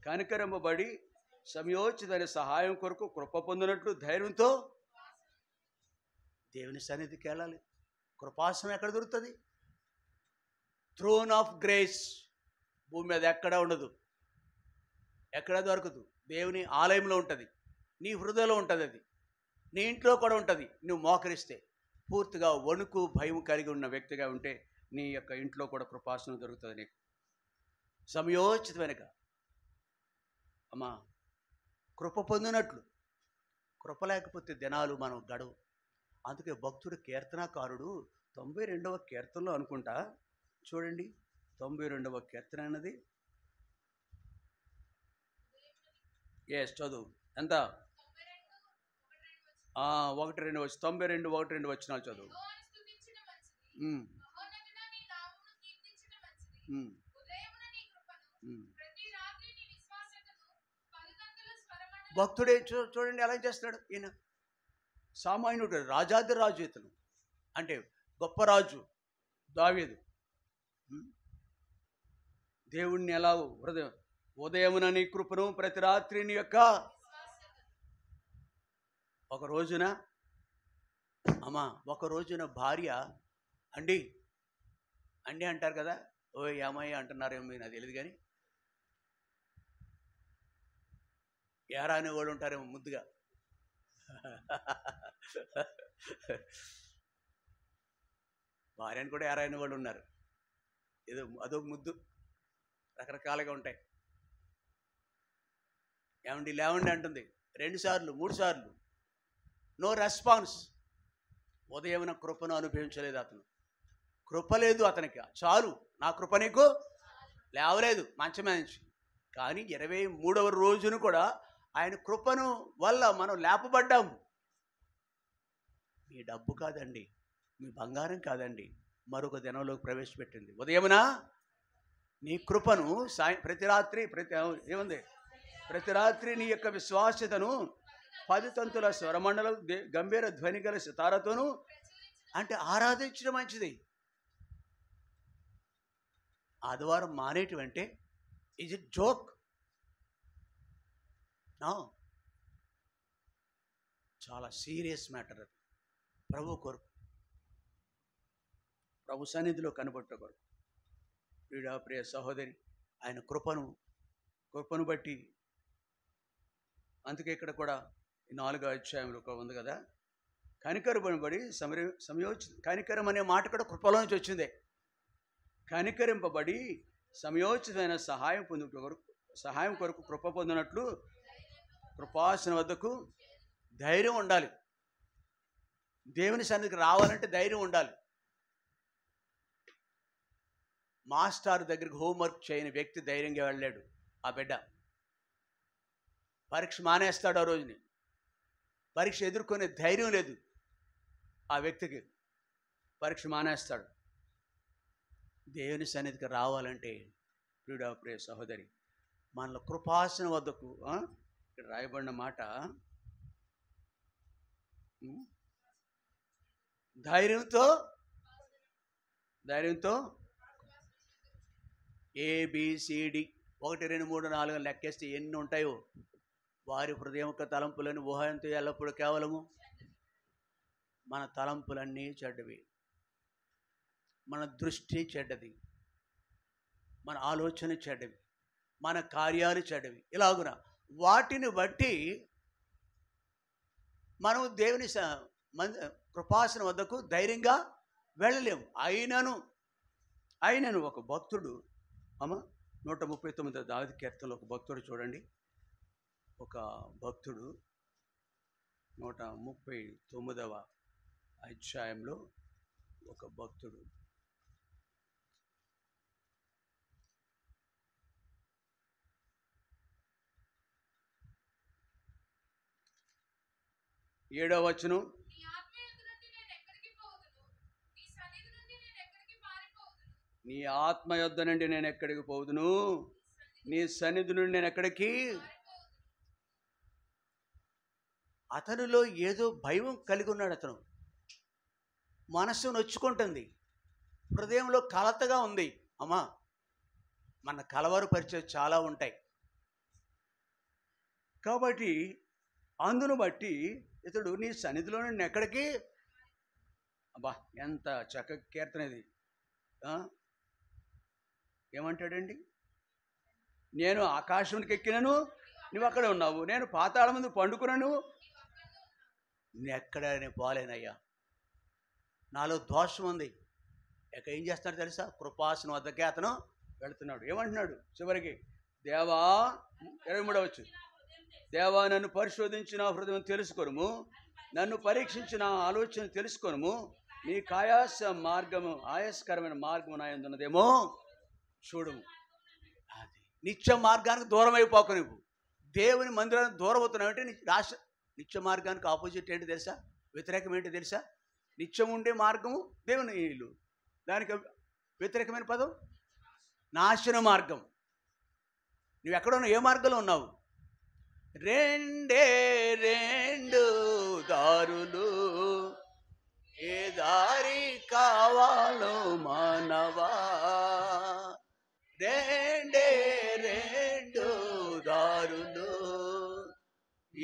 కనికరింపబడి సమయోచితమైన సహాయం కొరకు కృప పొందినట్లు ధైర్యంతో దేవుని సన్నిధికి వెళ్ళాలి. కృపాసనం ఎక్కడ దొరుకుతుంది? థ్రోన్ ఆఫ్ గ్రేస్ భూమి మీద ఎక్కడ ఉండదు, ఎక్కడ దొరకదు. దేవుని ఆలయంలో ఉంటుంది, నీ హృదయంలో ఉంటుంది. అది నీ ఇంట్లో కూడా ఉంటుంది. నువ్వు మోకరిస్తే పూర్తిగా వణుకు భయం కలిగి ఉన్న వ్యక్తిగా ఉంటే నీ యొక్క ఇంట్లో కూడా కృపాసనం దొరుకుతుంది నీకు. సమయోచితమైనగా అమ్మా కృప పొందినట్లు. కృప లేకపోతే దినాలు మనం గడవు. అందుకే భక్తుడు కీర్తనాకారుడు 92వ కీర్తనలో అనుకుంటా చూడండి, 92వ కీర్తన అన్నది చదువు ఎంత 1-2 వచ్చి 92 1-2 వచనాలు చదువు. భక్తుడే చూడండి ఎలా చేస్తున్నాడు. ఈయన సామాన్యుడు, రాజాది రాజు ఇతను, అంటే గొప్ప రాజు దావీదు. దేవుణ్ణి ఎలా ఉదయమున నీ కృపను ప్రతి రాత్రి నీ యొక్క. ఒక రోజున అమ్మా ఒక రోజున భార్య అండి అండి అంటారు కదా, ఓ ఏమయ్య అంటున్నారేమో మీరు నాకు తెలియదు కానీ ఏరా అనే వాళ్ళు ఉంటారేమో ముద్దుగా. భార్యను కూడా ఏరా అనే వాళ్ళు ఉన్నారు. ఏదో అదొక ముద్దు, రకరకాలుగా ఉంటాయి. ఏమండి లేవండి అంటుంది 2 సార్లు 3 సార్లు, నో రెస్పాన్స్. ఉదయమున కృపను అనుభవించలేదు అతను. కృప లేదు అతనికి. చాలు నా కృప నీకు లేవలేదు మంచమే నుంచి. కానీ 23వ రోజును కూడా ఆయన కృపను వల్ల మనం లేపబడ్డాము. మీ డబ్బు కాదండి, మీ బంగారం కాదండి, మరొక దినంలోకి ప్రవేశపెట్టింది. ఉదయమున నీ కృపను ప్రతి రాత్రి ఏముంది ప్రతి రాత్రి నీ యొక్క విశ్వాస్యతను 10 తంతుల స్వరమండలం గంభీర ధ్వని గల సితారతోను అంటే ఆరాధించడం మంచిది. ఆదివారం మానేటివంటే ఈజ్ ఇట్ జోక్? చాలా సీరియస్ మ్యాటర్ అది. ప్రభు కొరకు, ప్రభు సన్నిధిలో కనబట్ట కొరకు. ప్రియ సహోదరి, ఆయన కృపను బట్టి. అందుకే ఇక్కడ కూడా 4వ అధ్యాయంలో ఉంది కదా, కనికరింపబడి కనికరం అనే మాట కూడా కృపలో నుంచి వచ్చిందే. కనికరింపబడి సమయోచితమైన సహాయం కొరకు కృప పొందినట్లు కృపాసన వద్దకు ధైర్యం ఉండాలి. దేవుని సన్నిధికి రావాలంటే ధైర్యం ఉండాలి. మాస్టర్ దగ్గరికి హోంవర్క్ చేయని వ్యక్తి ధైర్యంగా వెళ్ళాడు. ఆ బిడ్డ పరీక్ష మానేస్తాడు. ఆ రోజుని పరీక్ష ఎదుర్కొనే ధైర్యం లేదు ఆ వ్యక్తికి. పరీక్ష మానేస్తాడు. దేవుని సన్నిధికి రావాలంటే ప్రియ సహోదరి, మనలో కృపాసన వద్దకు ఇక్కడ రాయబడిన మాట ధైర్యంతో ABCD 1 2 3 4 లెక్కేస్తే ఎన్ని ఉంటాయో. వారి హృదయం యొక్క తలంపులని ఊహంతో ఎల్లప్పుడూ కేవలము మన తలంపులన్నీ చెడ్డవి, మన దృష్టి చెడ్డది, మన ఆలోచన చెడ్డవి, మన కార్యాలు చెడ్డవి. ఇలాగున వాటిని బట్టి మనం దేవుని కృపాసన వద్దకు ధైర్యంగా వెళ్ళలేము. అయినను ఒక భక్తుడు 139 దావీదు కీర్తనలో ఒక భక్తుడు చూడండి. ఒక భక్తుడు 139వ అధ్యాయంలో ఒక భక్తుడు ఏడవ వచనం, నీ ఆత్మ యొద్ద నుండి నేను ఎక్కడికి పోదును, నీ సన్నిధి నుండి నేను ఎక్కడికి. అతనిలో ఏదో భయం కలిగి ఉన్నాడు. అతను మనస్సు నొచ్చుకుంటుంది, హృదయంలో కలతగా ఉంది. అమ్మా మన కలవరపరిచే చాలా ఉంటాయి కాబట్టి అందును బట్టి ఇతడు నీ సన్నిధిలో నేను ఎక్కడికి. అబ్బా ఎంత చక్కగా కీర్తన ఇది. ఏమంటాడండి, నేను ఆకాశానికి ఎక్కినను నువ్వు అక్కడే ఉన్నావు, నేను పాతాళం ముందు పండుకున్నాను నేను ఎక్కడ నేను పోలేనయ్యా, నాలో దోషం ఉంది. ఇక ఏం చేస్తాడు తెలుసా? కృపాసనం వద్దకే అతను వెళుతున్నాడు. ఏమంటున్నాడు చివరికి? దేవా, 23వ వచనం, దేవా నన్ను పరిశోధించి నా హృదయం తెలుసుకొనుము, నన్ను పరీక్షించి నా ఆలోచన తెలుసుకొనుము, నీకు ఆయాసకరమైన మార్గము నా యందు ఉన్నదేమో చూడుము. అది నిత్య మార్గానికి దూరం అయిపోకు. నువ్వు దేవుని మందిరానికి దూరం అవుతున్నావు అంటే నిత్య మార్గానికి ఆపోజిట్ ఏంటి తెలుసా? వ్యతిరేకం ఏంటి తెలుసా? నిత్యం ఉండే మార్గము దేవుని ఇల్లు, దానికి వ్యతిరేకమైన పదం నాశన మార్గం. నువ్వు ఎక్కడున్నావు? ఏ మార్గంలో ఉన్నావు? రెండు దారులు, ఏ దారి కావాలో మానవా, రెండు దారులు,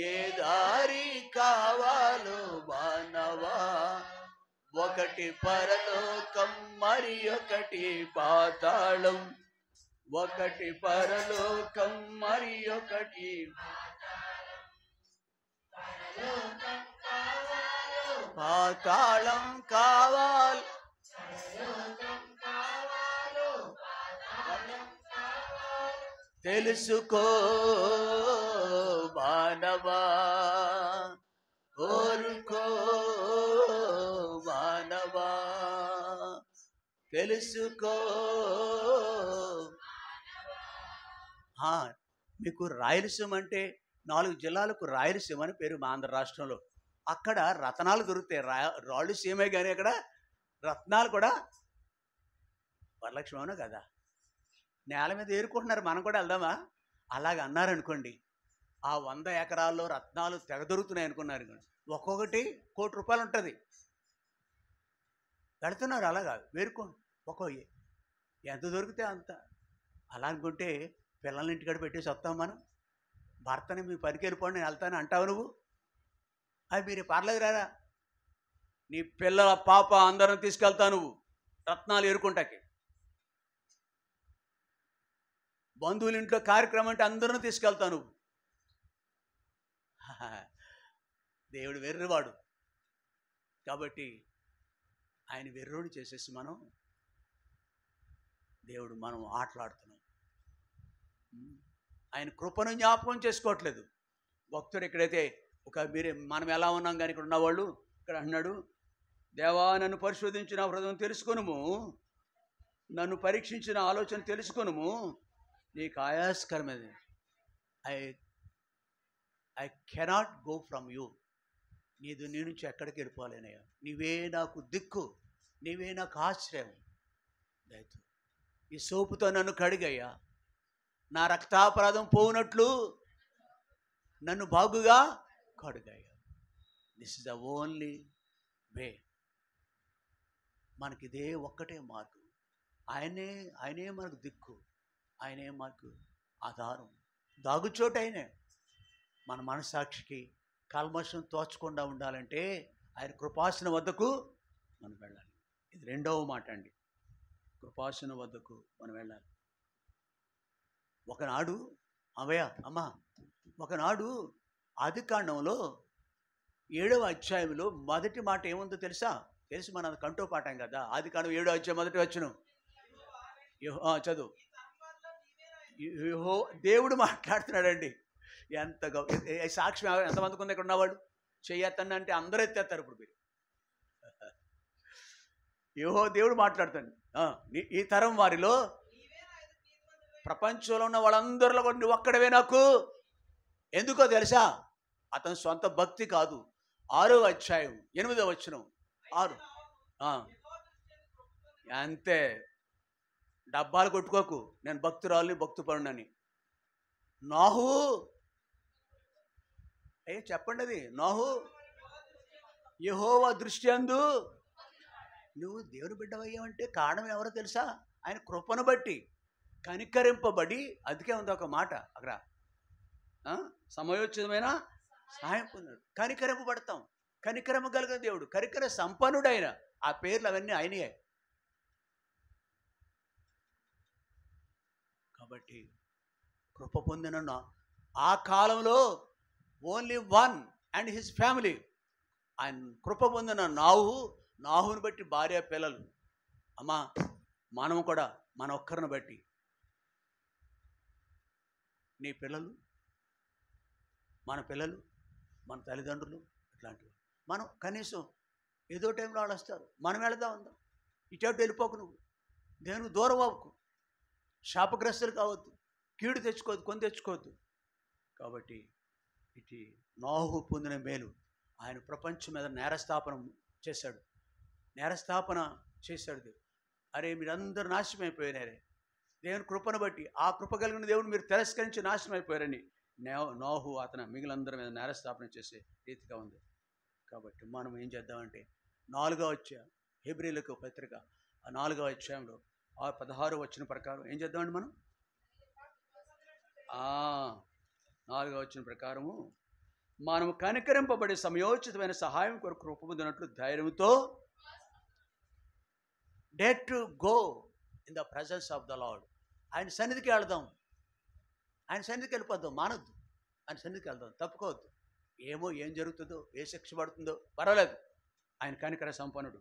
ఏ దారి కావాలో మానవా, ఒకటి పరలోకం మరి ఒకటి పాతాళం, ఒకటి పరలోకం మరి ఒకటి పాతాళం కావాలి. తెలుసుకో మానవా, ఓరుకో మానవా, తెలుసుకో. మీకు రాయలసీమ అంటే 4 జిల్లాలకు రాయలసీమ అని పేరు మా ఆంధ్ర రాష్ట్రంలో. అక్కడ రత్నాలు దొరుకుతాయి. రాళ్ళు సీమే కానీ అక్కడ రత్నాలు కూడా వరలక్ష్మణ కదా, నేల మీద ఏరుకుంటున్నారు. మనం కూడా వెళ్దామా? అలాగ అన్నారనుకోండి, ఆ 100 ఎకరాల్లో రత్నాలు తెగ దొరుకుతున్నాయి అనుకున్నారు. ఒక్కొక్కటి ₹1,00,00,000 ఉంటుంది. వెళుతున్నారు అలాగా వేరుకోండి. ఎంత దొరికితే అంత. అలా అనుకుంటే పిల్లల్ని ఇంటికాడ పెట్టేసి వస్తాం మనం. భర్తని మీ పనికి వెళ్ళిపోండి నేను వెళ్తాను అంటావు నువ్వు. అది మీరు పర్లేదు రారా, నీ పిల్లల పాప అందరం తీసుకెళ్తావు నువ్వు రత్నాలు ఏరుకుంటాకి. బంధువుల ఇంట్లో కార్యక్రమం అంటే అందరూ తీసుకెళ్తావు నువ్వు. దేవుడు వెర్రివాడు కాబట్టి ఆయన వెర్రోడు చేసేసి మనం ఆటలాడుతున్నాం. ఆయన కృపను జ్ఞాపకం చేసుకోవట్లేదు. భక్తుడు ఎక్కడైతే మనం ఎలా ఉన్నాం కానీ ఇక్కడ ఉన్నవాళ్ళు ఇక్కడ అంటున్నాడు, దేవా నన్ను పరిశోధించిన హృదయం తెలుసుకొనుము, నన్ను పరీక్షించిన ఆలోచన తెలుసుకొనుము, నీకు ఆయాసకరమైనది. I cannot go from you. నీ నుంచి ఎక్కడికి వెళ్ళిపోలేనయ్యా. నీవే నాకు దిక్కు, నీవే నాకు ఆశ్రయం. దయతో ఈ సోపుతో నన్ను కడిగయ్యా, నా రక్తాపరాధం పోవునట్లు నన్ను బాగుగా కడుగయ్యా. This is the only way. మనకిదే ఒక్కటే మార్గం. ఆయనే మనకు దిక్కు, ఆయనే మనకు ఆధారం, దాగుచోటు ఆయనే. మన మనసాక్షికి కల్మషం తోచకుండా ఉండాలంటే ఆయన కృపాసనం వద్దకు మనం వెళ్ళాలి. ఇది 2వ మాట అండి, కృపాసనం వద్దకు మనం వెళ్ళాలి. ఒకనాడు ఒకనాడు ఆదికాండంలో 7వ అధ్యాయంలో మొదటి మాట ఏముందో తెలుసు మన కంటో పాఠం కదా. ఆదికాండం 7వ అధ్యాయం మొదటి వచనం చదువు. దేవుడు మాట్లాడుతున్నాడండి. ఎంత సాక్ష్యం ఎంతమందికి ఉంది ఇక్కడ ఉన్నవాడు? చెయ్యొద్దండి అంటే అందరూ ఎత్తేస్తారు. ఇప్పుడు మీరు దేవుడు మాట్లాడుతాడు. ఈ తరం వారిలో ప్రపంచంలో ఉన్న వాళ్ళందరిలో కూడా నువ్వు ఒక్కడవే నాకు. ఎందుకో తెలుసా? అతని సొంత భక్తి కాదు. 6వ అధ్యాయం 8వ వచనం 6. అంతే, డబ్బాలు కొట్టుకోకు, నేను భక్తురాలని భక్తుపరునని. నోహు చెప్పండి, అది నోహు యెహోవా దృష్టి అందు నువ్వు దేవుని బిడ్డవయ్యావంటే కారణం ఎవరో తెలుసా? ఆయన కృపను బట్టి కనికరింపబడి. అందుకే ఉంది ఒక మాట అక్కడ, సమయోచితమైన సహాయం పొందాడు. కనికరింపబడతాం. కనికరింపగలిగిన దేవుడు, కనికర సంపన్నుడైన, ఆ పేర్లు అవన్నీ ఆయనయే. కాబట్టి కృప పొందిన ఆ కాలంలో only one and his family, ఆయన కృప పొందిన నాహుని బట్టి భార్య పిల్లలు. అమ్మా, మనం కూడా మన ఒక్కరిని బట్టి నీ పిల్లలు, మన పిల్లలు, మన తల్లిదండ్రులు ఇట్లాంటివి మనం కనీసం ఏదో టైంలో వాళ్ళు వస్తారు, మనం వెళదాం ఉందాం. ఇటు వెళ్ళిపోకు, నువ్వు దేవునికి దూరం అవ్వకు, శాపగ్రస్తులు కావద్దు, కీడు తెచ్చుకోవద్దు, కొని తెచ్చుకోవద్దు. కాబట్టి ఇటు నోహు పొందిన మేలు, ఆయన ప్రపంచం మీద నేరస్థాపన చేశాడు. అరే మీరందరూ నాశనం అయిపోయినారే, దేవుని కృపను బట్టి, ఆ కృప కలిగిన దేవుని మీరు తిరస్కరించి నాశనం అయిపోయారని నోహు అతను మిగిలినందరి మీద నేరస్థాపన చేసే రీతిగా ఉంది. కాబట్టి మనం ఏం చేద్దామంటే 4వ అధ్యాయం హెబ్రీయులకు పత్రిక, ఆ 4వ అధ్యాయంలో 16 వచ్చిన ప్రకారం ఏం చేద్దామండి మనం? 4వ వచ్చిన ప్రకారము మనము కనికరింపబడి సమయోచితమైన సహాయం కొరకు కృప పొందినట్లు ధైర్యంతో dare to go in the presence of the lord. ఆయన సన్నిధికి వెళదాం, ఆయన సన్నిధికి వెళ్ళిపోద్దాం, మానొద్దు, ఆయన సన్నిధికి వెళ్దాం, తప్పుకోవద్దు. ఏమో ఏం జరుగుతుందో, ఏ శిక్ష పడుతుందో పర్వాలేదు, ఆయన కనికర సంపన్నుడు.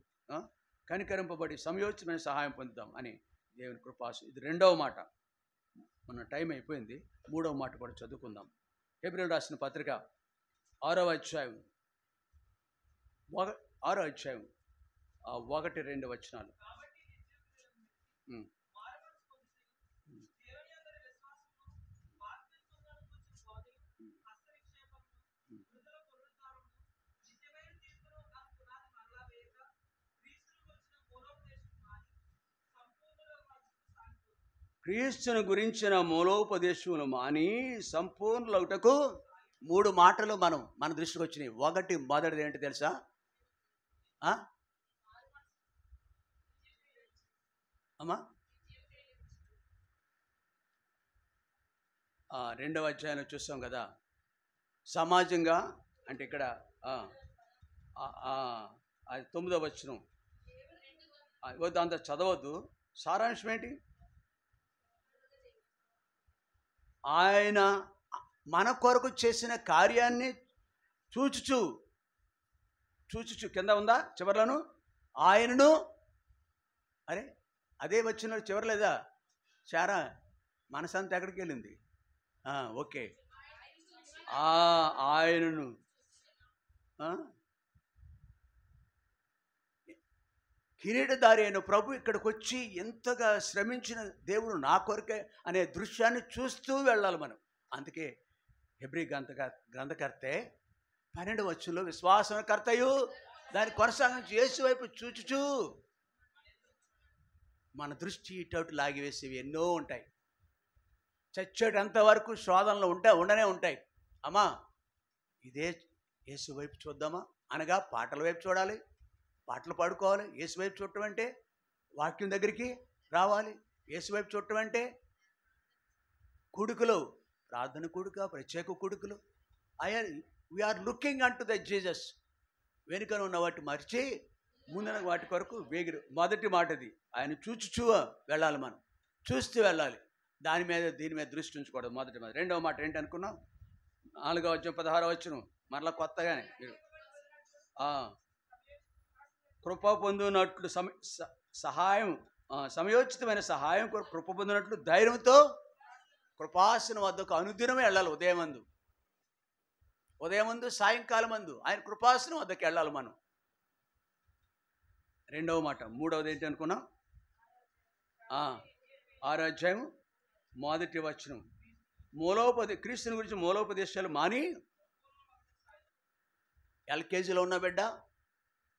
కనికరింపబడి సమయోచితమైన సహాయం పొందుతాం అని దేవుని కృపాసు. ఇది 2వ మాట. మన టైం అయిపోయింది. 3వ మాట కూడా చదువుకుందాం. హెబ్రీయులకు రాసిన పత్రిక 6వ అధ్యాయం 1-2 వచనాలు. క్రీస్తుని గురించిన మూలోపదేశములు మాని సంపూర్ణులగుటకు 3 మాటలు మన దృష్టికి వచ్చినాయి. మొదటిది ఏంటి తెలుసా? అమ్మా, 2వ అధ్యాయంలో చూస్తాం కదా, సమాజంగా అంటే ఇక్కడ 9వ వచనం అంత చదవద్దు. సారాంశం ఏంటి? ఆయన మన కొరకు చేసిన కార్యాన్ని చూచుచు కింద ఉందా చివర్లను ఆయనను, అదే వచ్చిన చివరలేదా? చారా మనసంతా ఎక్కడికి వెళ్ళింది? ఓకే, ఆయనను కిరీటధారి అయిన ప్రభు ఇక్కడికి వచ్చి ఎంతగా శ్రమించిన దేవుడు నా కొరకే అనే దృశ్యాన్ని చూస్తూ వెళ్ళాలి మనం. అందుకే హెబ్రీ గ్రంథకర్తే 12వ వచనంలో విశ్వాసకర్తయు దాని కొనసాగించి యేసు వైపు చూచుచూ మన దృష్టి ఇటు లాగివేసేవి ఎన్నో ఉంటాయి. చచ్చేటంత వరకు శోధనలు ఉండనే ఉంటాయి. అమ్మా, ఇదే యేసు వైపు చూద్దామా అనగా పాటల వైపు చూడాలి, పాటలు పాడుకోవాలి. యేసు వైపు చూడటం అంటే వాక్యం దగ్గరికి రావాలి. యేసు వైపు చూడటం అంటే కూడుకులు, ప్రార్థన కూడుక, ప్రత్యేక కూడుకులు. We are looking unto the Jesus. వెనుకన ఉన్న వాటి మర్చి ముందున వాటి కొరకు వేగిరు. మొదటి మాటది, ఆయన చూచుచూ వెళ్ళాలి, మనం చూస్తూ వెళ్ళాలి. దీని మీద దృష్టి ఉంచకూడదు. మొదటి మాట. 2వ మాట ఏంటి అనుకున్నాం? 4వ అధ్యాయం 16వ వచనం మరలా కొత్తగానే మీరు కృప పొందినట్లు సహాయం, సమయోచితమైన సహాయం కొరకు కృప పొందినట్లు ధైర్యంతో కృపాసనం వద్దకు అనుదినమే వెళ్ళాలి. ఉదయమందు సాయంకాలం మందు ఆయన కృపాసనం వద్దకు వెళ్ళాలి మనం. 2వ మాట. 3వది ఏంటి అనుకున్నాం? 6వ అధ్యాయం 1వ వచనం క్రీస్తుని గురించి మూలోపదేశాలు మాని. ఎల్కేజీలో ఉన్న బిడ్డ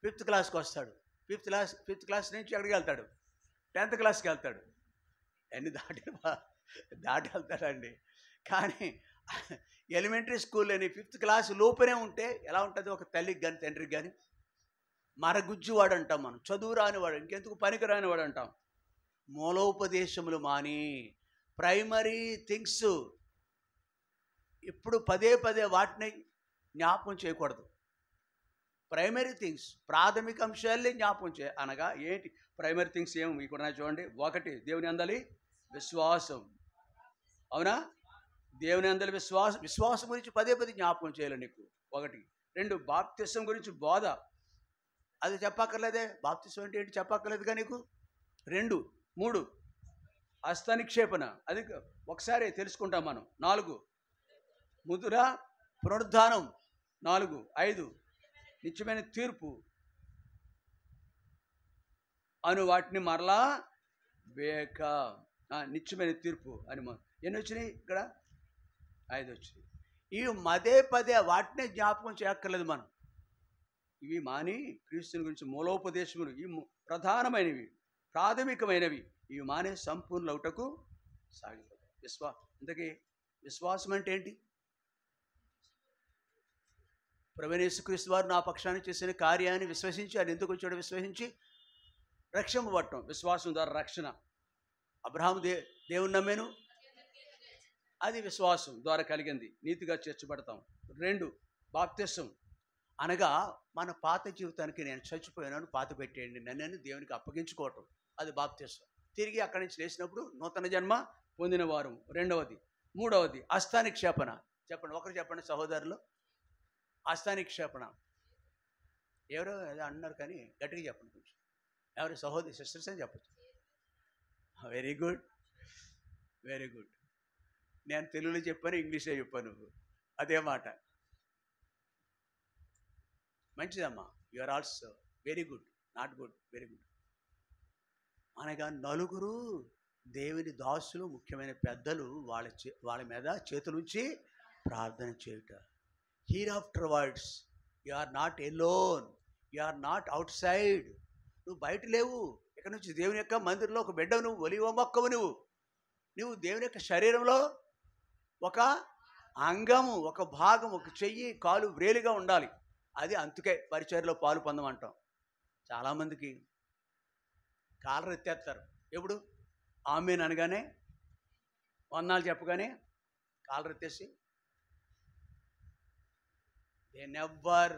5th క్లాస్కి వస్తాడు. 5th క్లాస్ నుంచి ఎక్కడికి వెళ్తాడు? 10th క్లాస్కి వెళ్తాడు. అన్ని దాటి వెళ్తాడండి. కానీ ఎలిమెంటరీ స్కూల్ అని 5th క్లాస్ లోపనే ఉంటే ఎలా ఉంటుంది? ఒక తల్లికి కానీ తండ్రికి కానీ మరగుజ్జువాడు అంటాం మనం, చదువు రానివాడు, ఇంకెందుకు పనికి రానివాడు అంటాం. మూలోపదేశములు మాని, ప్రైమరీ థింగ్స్ ఇప్పుడు పదే వాటిని జ్ఞాపకం చేయకూడదు. ప్రైమరీ థింగ్స్, ప్రాథమిక అంశాలే జ్ఞాపకం అనగా ఏంటి ప్రైమరీ థింగ్స్? ఏమి ఇక్కడ చూడండి. 1, దేవుని అందలి విశ్వాసం. అవునా? దేవుని అందలి విశ్వాసం గురించి పదే జ్ఞాపకం చేయాలి నీకు. 1. 2 బాప్తిసం గురించి బోధ. అది చెప్పక్కర్లేదే, బాప్తిసం అంటే ఏంటి చెప్పక్కర్లేదుగా నీకు. 2, 3 హస్తనిక్షేపణ, అది ఒకసారి తెలుసుకుంటాం మనం. 4 ముద్ర పునరుద్ధానం, 4, 5 నిత్యమైన తీర్పు అను వాటిని మరలా వేక. నిత్యమైన తీర్పు అని ఎన్ని వచ్చినాయి ఇక్కడ? 5 వచ్చినాయి. ఇవి మదే పదే వాటినే జ్ఞాపకం చేయక్కర్లేదు మనం. ఇవి మాని క్రీస్తుని గురించి మూలోపదేశములు, ఈ ప్రధానమైనవి, ప్రాథమికమైనవి ఇవి మానే సంపూర్ణ అవుటకు సాగిపోతాయి. ఇంతకీ విశ్వాసం అంటే ఏంటి? ప్రభువైన యేసుక్రీస్తు వారు నా పక్షాన్ని చేసిన కార్యాన్ని విశ్వసించి, ఆయన ఎందుకు వచ్చాడో విశ్వసించి రక్షింపబడటం. విశ్వాసం ద్వారా రక్షణ. అబ్రహాము దేవుని నమ్మాను, అది విశ్వాసం ద్వారా కలిగింది. నీతిగా చేర్చబడతాం. 2 బాప్తిసం, అనగా మన పాత జీవితానికి నేను చచ్చిపోయినాను, పాత పెట్టేయండి నన్ను దేవునికి అప్పగించుకోవటం, అది బాప్తిసం. తిరిగి అక్కడి నుంచి లేచినప్పుడు నూతన జన్మ పొందిన వారు. 2వది. 3వది హస్తానిక్షేపణ. చెప్పండి, ఒకరు చెప్పండి సహోదరులు. హస్తానిక్షేపణ ఎవరో ఏదో అన్నారు కానీ గట్టిగా చెప్పండి కొంచెం. ఎవరు సహోదరి సిస్టర్స్ అని చెప్పచ్చు. Very good, very good. నేను తెలుగులో చెప్పాను, ఇంగ్లీష్లో చెప్పాను, అదే మాట. మంచిదమ్మా, you are also very good, not good, very good. అనగా నలుగురు దేవుని దాసులు, ముఖ్యమైన పెద్దలు వాళ్ళ మీద చేతులుంచి ప్రార్థన చేయుట. Here after words you are not alone, you are not outside. నువ్వు బయట లేవు. ఇక్కడ నుంచి దేవుని యొక్క మందిరంలో ఒక బిడ్డవు, నువ్వు ఒలివ మొక్కవు. నువ్వు దేవుని యొక్క శరీరంలో ఒక అంగము, ఒక భాగం, ఒక చెయ్యి, కాలు, వ్రేలిగా ఉండాలి. అది అందుకే పరిచర్యలో పాలు పొందమంటాం. చాలామందికి కాలర్ ఎత్తేస్తారు. ఎప్పుడు ఆమెన్ అనగానే, వందనాలు చెప్పగానే కాలర్ ఎత్తేసి they never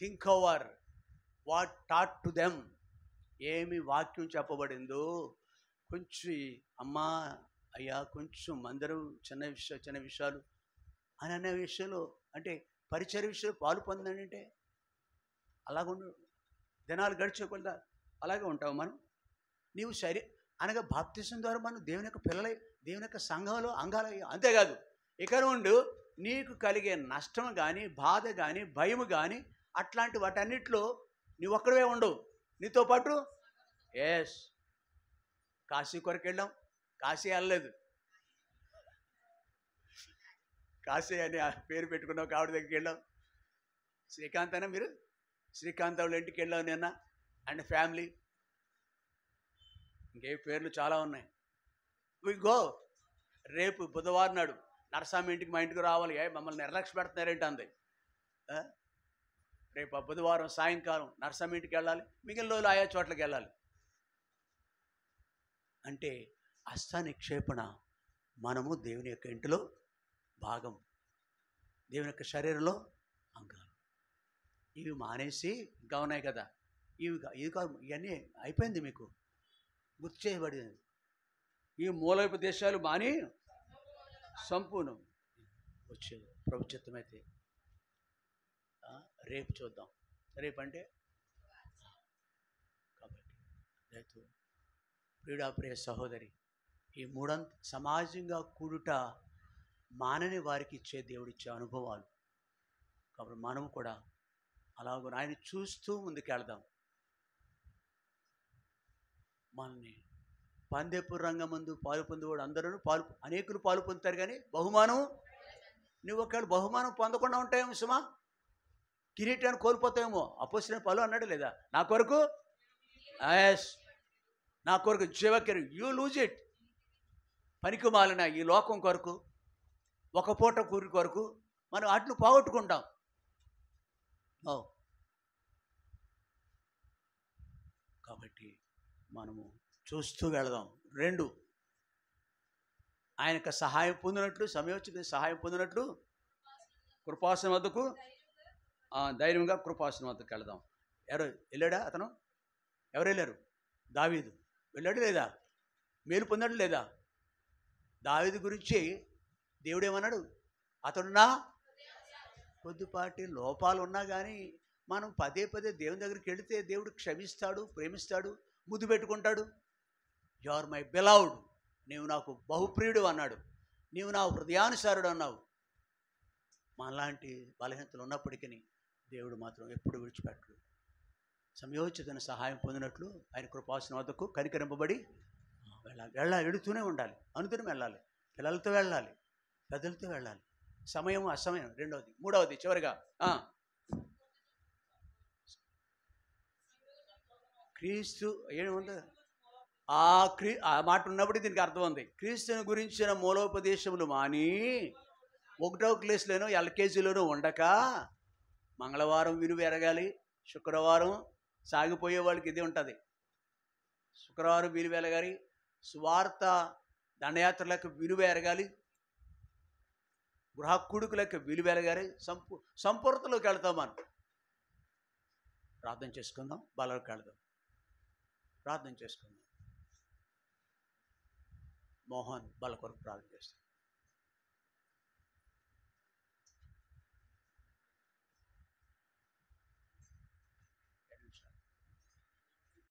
think over what taught to them. ఏమి వాక్యం చెప్పబడిందో కొంచెం అమ్మా అయ్యా కొంచెం మందిరం చిన్న విషయాలు అని అనే విషయంలో, అంటే పరిచర్య విషయంలో పాలు పొందండి అంటే అలాగుండు. దినాలు గడిచేకొద్దా అలాగే ఉంటావు మనం. నీవు అనగా బాప్తిసం ద్వారా మనం దేవుని యొక్క పిల్లలై, దేవుని యొక్క సంఘంలో అంగాలై. అంతేకాదు, ఇక నుండి నీకు కలిగే నష్టం కానీ, బాధ కానీ, భయం కానీ, అట్లాంటి వాటన్నిటిలో నీవు ఒక్కడే ఉండవు, నీతో పాటు. ఎస్, కాశీ కొరకు వెళ్ళాం, కాశీ వెళ్ళలేదు, కాశీ అని పేరు పెట్టుకున్నాం, కావిడ దగ్గరికి వెళ్ళాం. శ్రీకాంత్ అయినా మీరు, శ్రీకాంత్ వాళ్ళ ఇంటికి వెళ్ళాం నిన్న, అండ్ ఫ్యామిలీ. ఇంకే పేర్లు చాలా ఉన్నాయి. We go. రేపు బుధవారం నాడు నరసామి ఇంటికి, మా ఇంటికి రావాలి. మమ్మల్ని నిర్లక్ష్య పెడుతున్నారేంటి అంది. రేపు బుధవారం సాయంకాలం నరసామి ఇంటికి వెళ్ళాలి, మిగిలిన రోజులు ఆయా చోట్లకి వెళ్ళాలి. అంటే హస్తనిక్షేపణ, మనము దేవుని యొక్క ఇంటిలో భాగం, దేవుని యొక్క శరీరంలో అంగాలు. ఇవి మానేసి ఇంకా ఉన్నాయి కదా, ఇవి కాదు, ఇవన్నీ అయిపోయింది, మీకు గుర్తు చేయబడింది. ఈ మూలోపదేశాలు మాని సంపూర్ణం వచ్చే ప్రభు చిత్తమైతే రేపు చూద్దాం. రేపు అంటే కాబట్టి రైతు ప్రియ సహోదరి, ఈ మూడంత సమాజంగా కూడుట మానని వారికి ఇచ్చే దేవుడిచ్చే అనుభవాలు. కాబట్టి మనం కూడా అలాగ ఆయన చూస్తూ ముందుకెళ్దాం. మనల్ని పందెపు రంగమందు పాలు పొందేవాడు అందరూ అనేకులు పాలు పొందుతారు, కానీ బహుమానం నువ్వు ఒకవేళ బహుమానం పొందకుండా ఉంటాయేమో సుమా, కిరీటాన్ని కోల్పోతాయేమో. అపోస్తలుడైన పౌలు అన్నాడు లేదా, నా కొరకు నా కొరకు జీవకిరి, యూ లూజ్ ఇట్. పనికి మాలిన ఈ లోకం కొరకు, ఒక పూట కూరి కొరకు మనం అట్లు పోగొట్టుకుంటాం. కాబట్టి మనము చూస్తూ వెళదాం. 2, ఆయన యొక్క సహాయం పొందినట్లు, సమయోచిత సహాయం పొందినట్లు కృపాసనం వద్దకు ధైర్యంగా కృపాసనం వద్దకు వెళదాం. ఎవరు వెళ్ళాడా? అతను ఎవరు వెళ్ళారు? దావీదు వెళ్ళాడు లేదా? మేలు పొందాడు లేదా? దావీదు గురించి దేవుడు ఏమన్నాడు? అతడు నా కొద్దిపాటి లోపాలు ఉన్నా కానీ మనం పదే పదే దేవుని దగ్గరికి వెళితే దేవుడు క్షమిస్తాడు, ప్రేమిస్తాడు, ముద్దు పెట్టుకుంటాడు. యు ఆర్ మై బిలవ్డ్, నీవు నాకు బహుప్రియుడు అన్నాడు, నీవు నా హృదయానుసారుడు అన్నావు. మనలాంటి బలహీనతలు ఉన్నప్పటికీ దేవుడు మాత్రం ఎప్పుడు విడిచిపెట్టడు. సమయోచితమైన సహాయం పొందినట్లు ఆయన కృపాసన వద్దకు కనికరింపబడి వెళ్ళాలి, ఎడుతూనే ఉండాలి, అనుదినం వెళ్ళాలి, పిల్లలతో వెళ్ళాలి, పెద్దలతో వెళ్ళాలి. సమయం అసమయం రెండవది. మూడవది చివరిగా క్రీస్తు ఏముంది ఆ మాట ఉన్నప్పుడు దీనికి అర్థం ఉంది. క్రీస్తుని గురించిన మూలోపదేశములు మాని 1వ క్లాసులోనూ ఎల్కేజీలోనూ ఉండక మంగళవారం విలువ ఎరగాలి, శుక్రవారం సాగిపోయే వాళ్ళకి ఇది ఉంటుంది, శుక్రవారం విలువ ఎరగాలి, సువార్త దండయాత్రలకు విలువ ఎరగాలి, గృహకుడుకులకు విలువ ఎరగాలి, సంపూర్ణతలోకి వెళ్తాం. మనం ప్రార్థన చేసుకుందాం, బలలోకి వెళ్దాం. ప్రార్థన చేసుకుందాం. మోహన్ బల కొరకు ప్రార్థన చేస్తాం.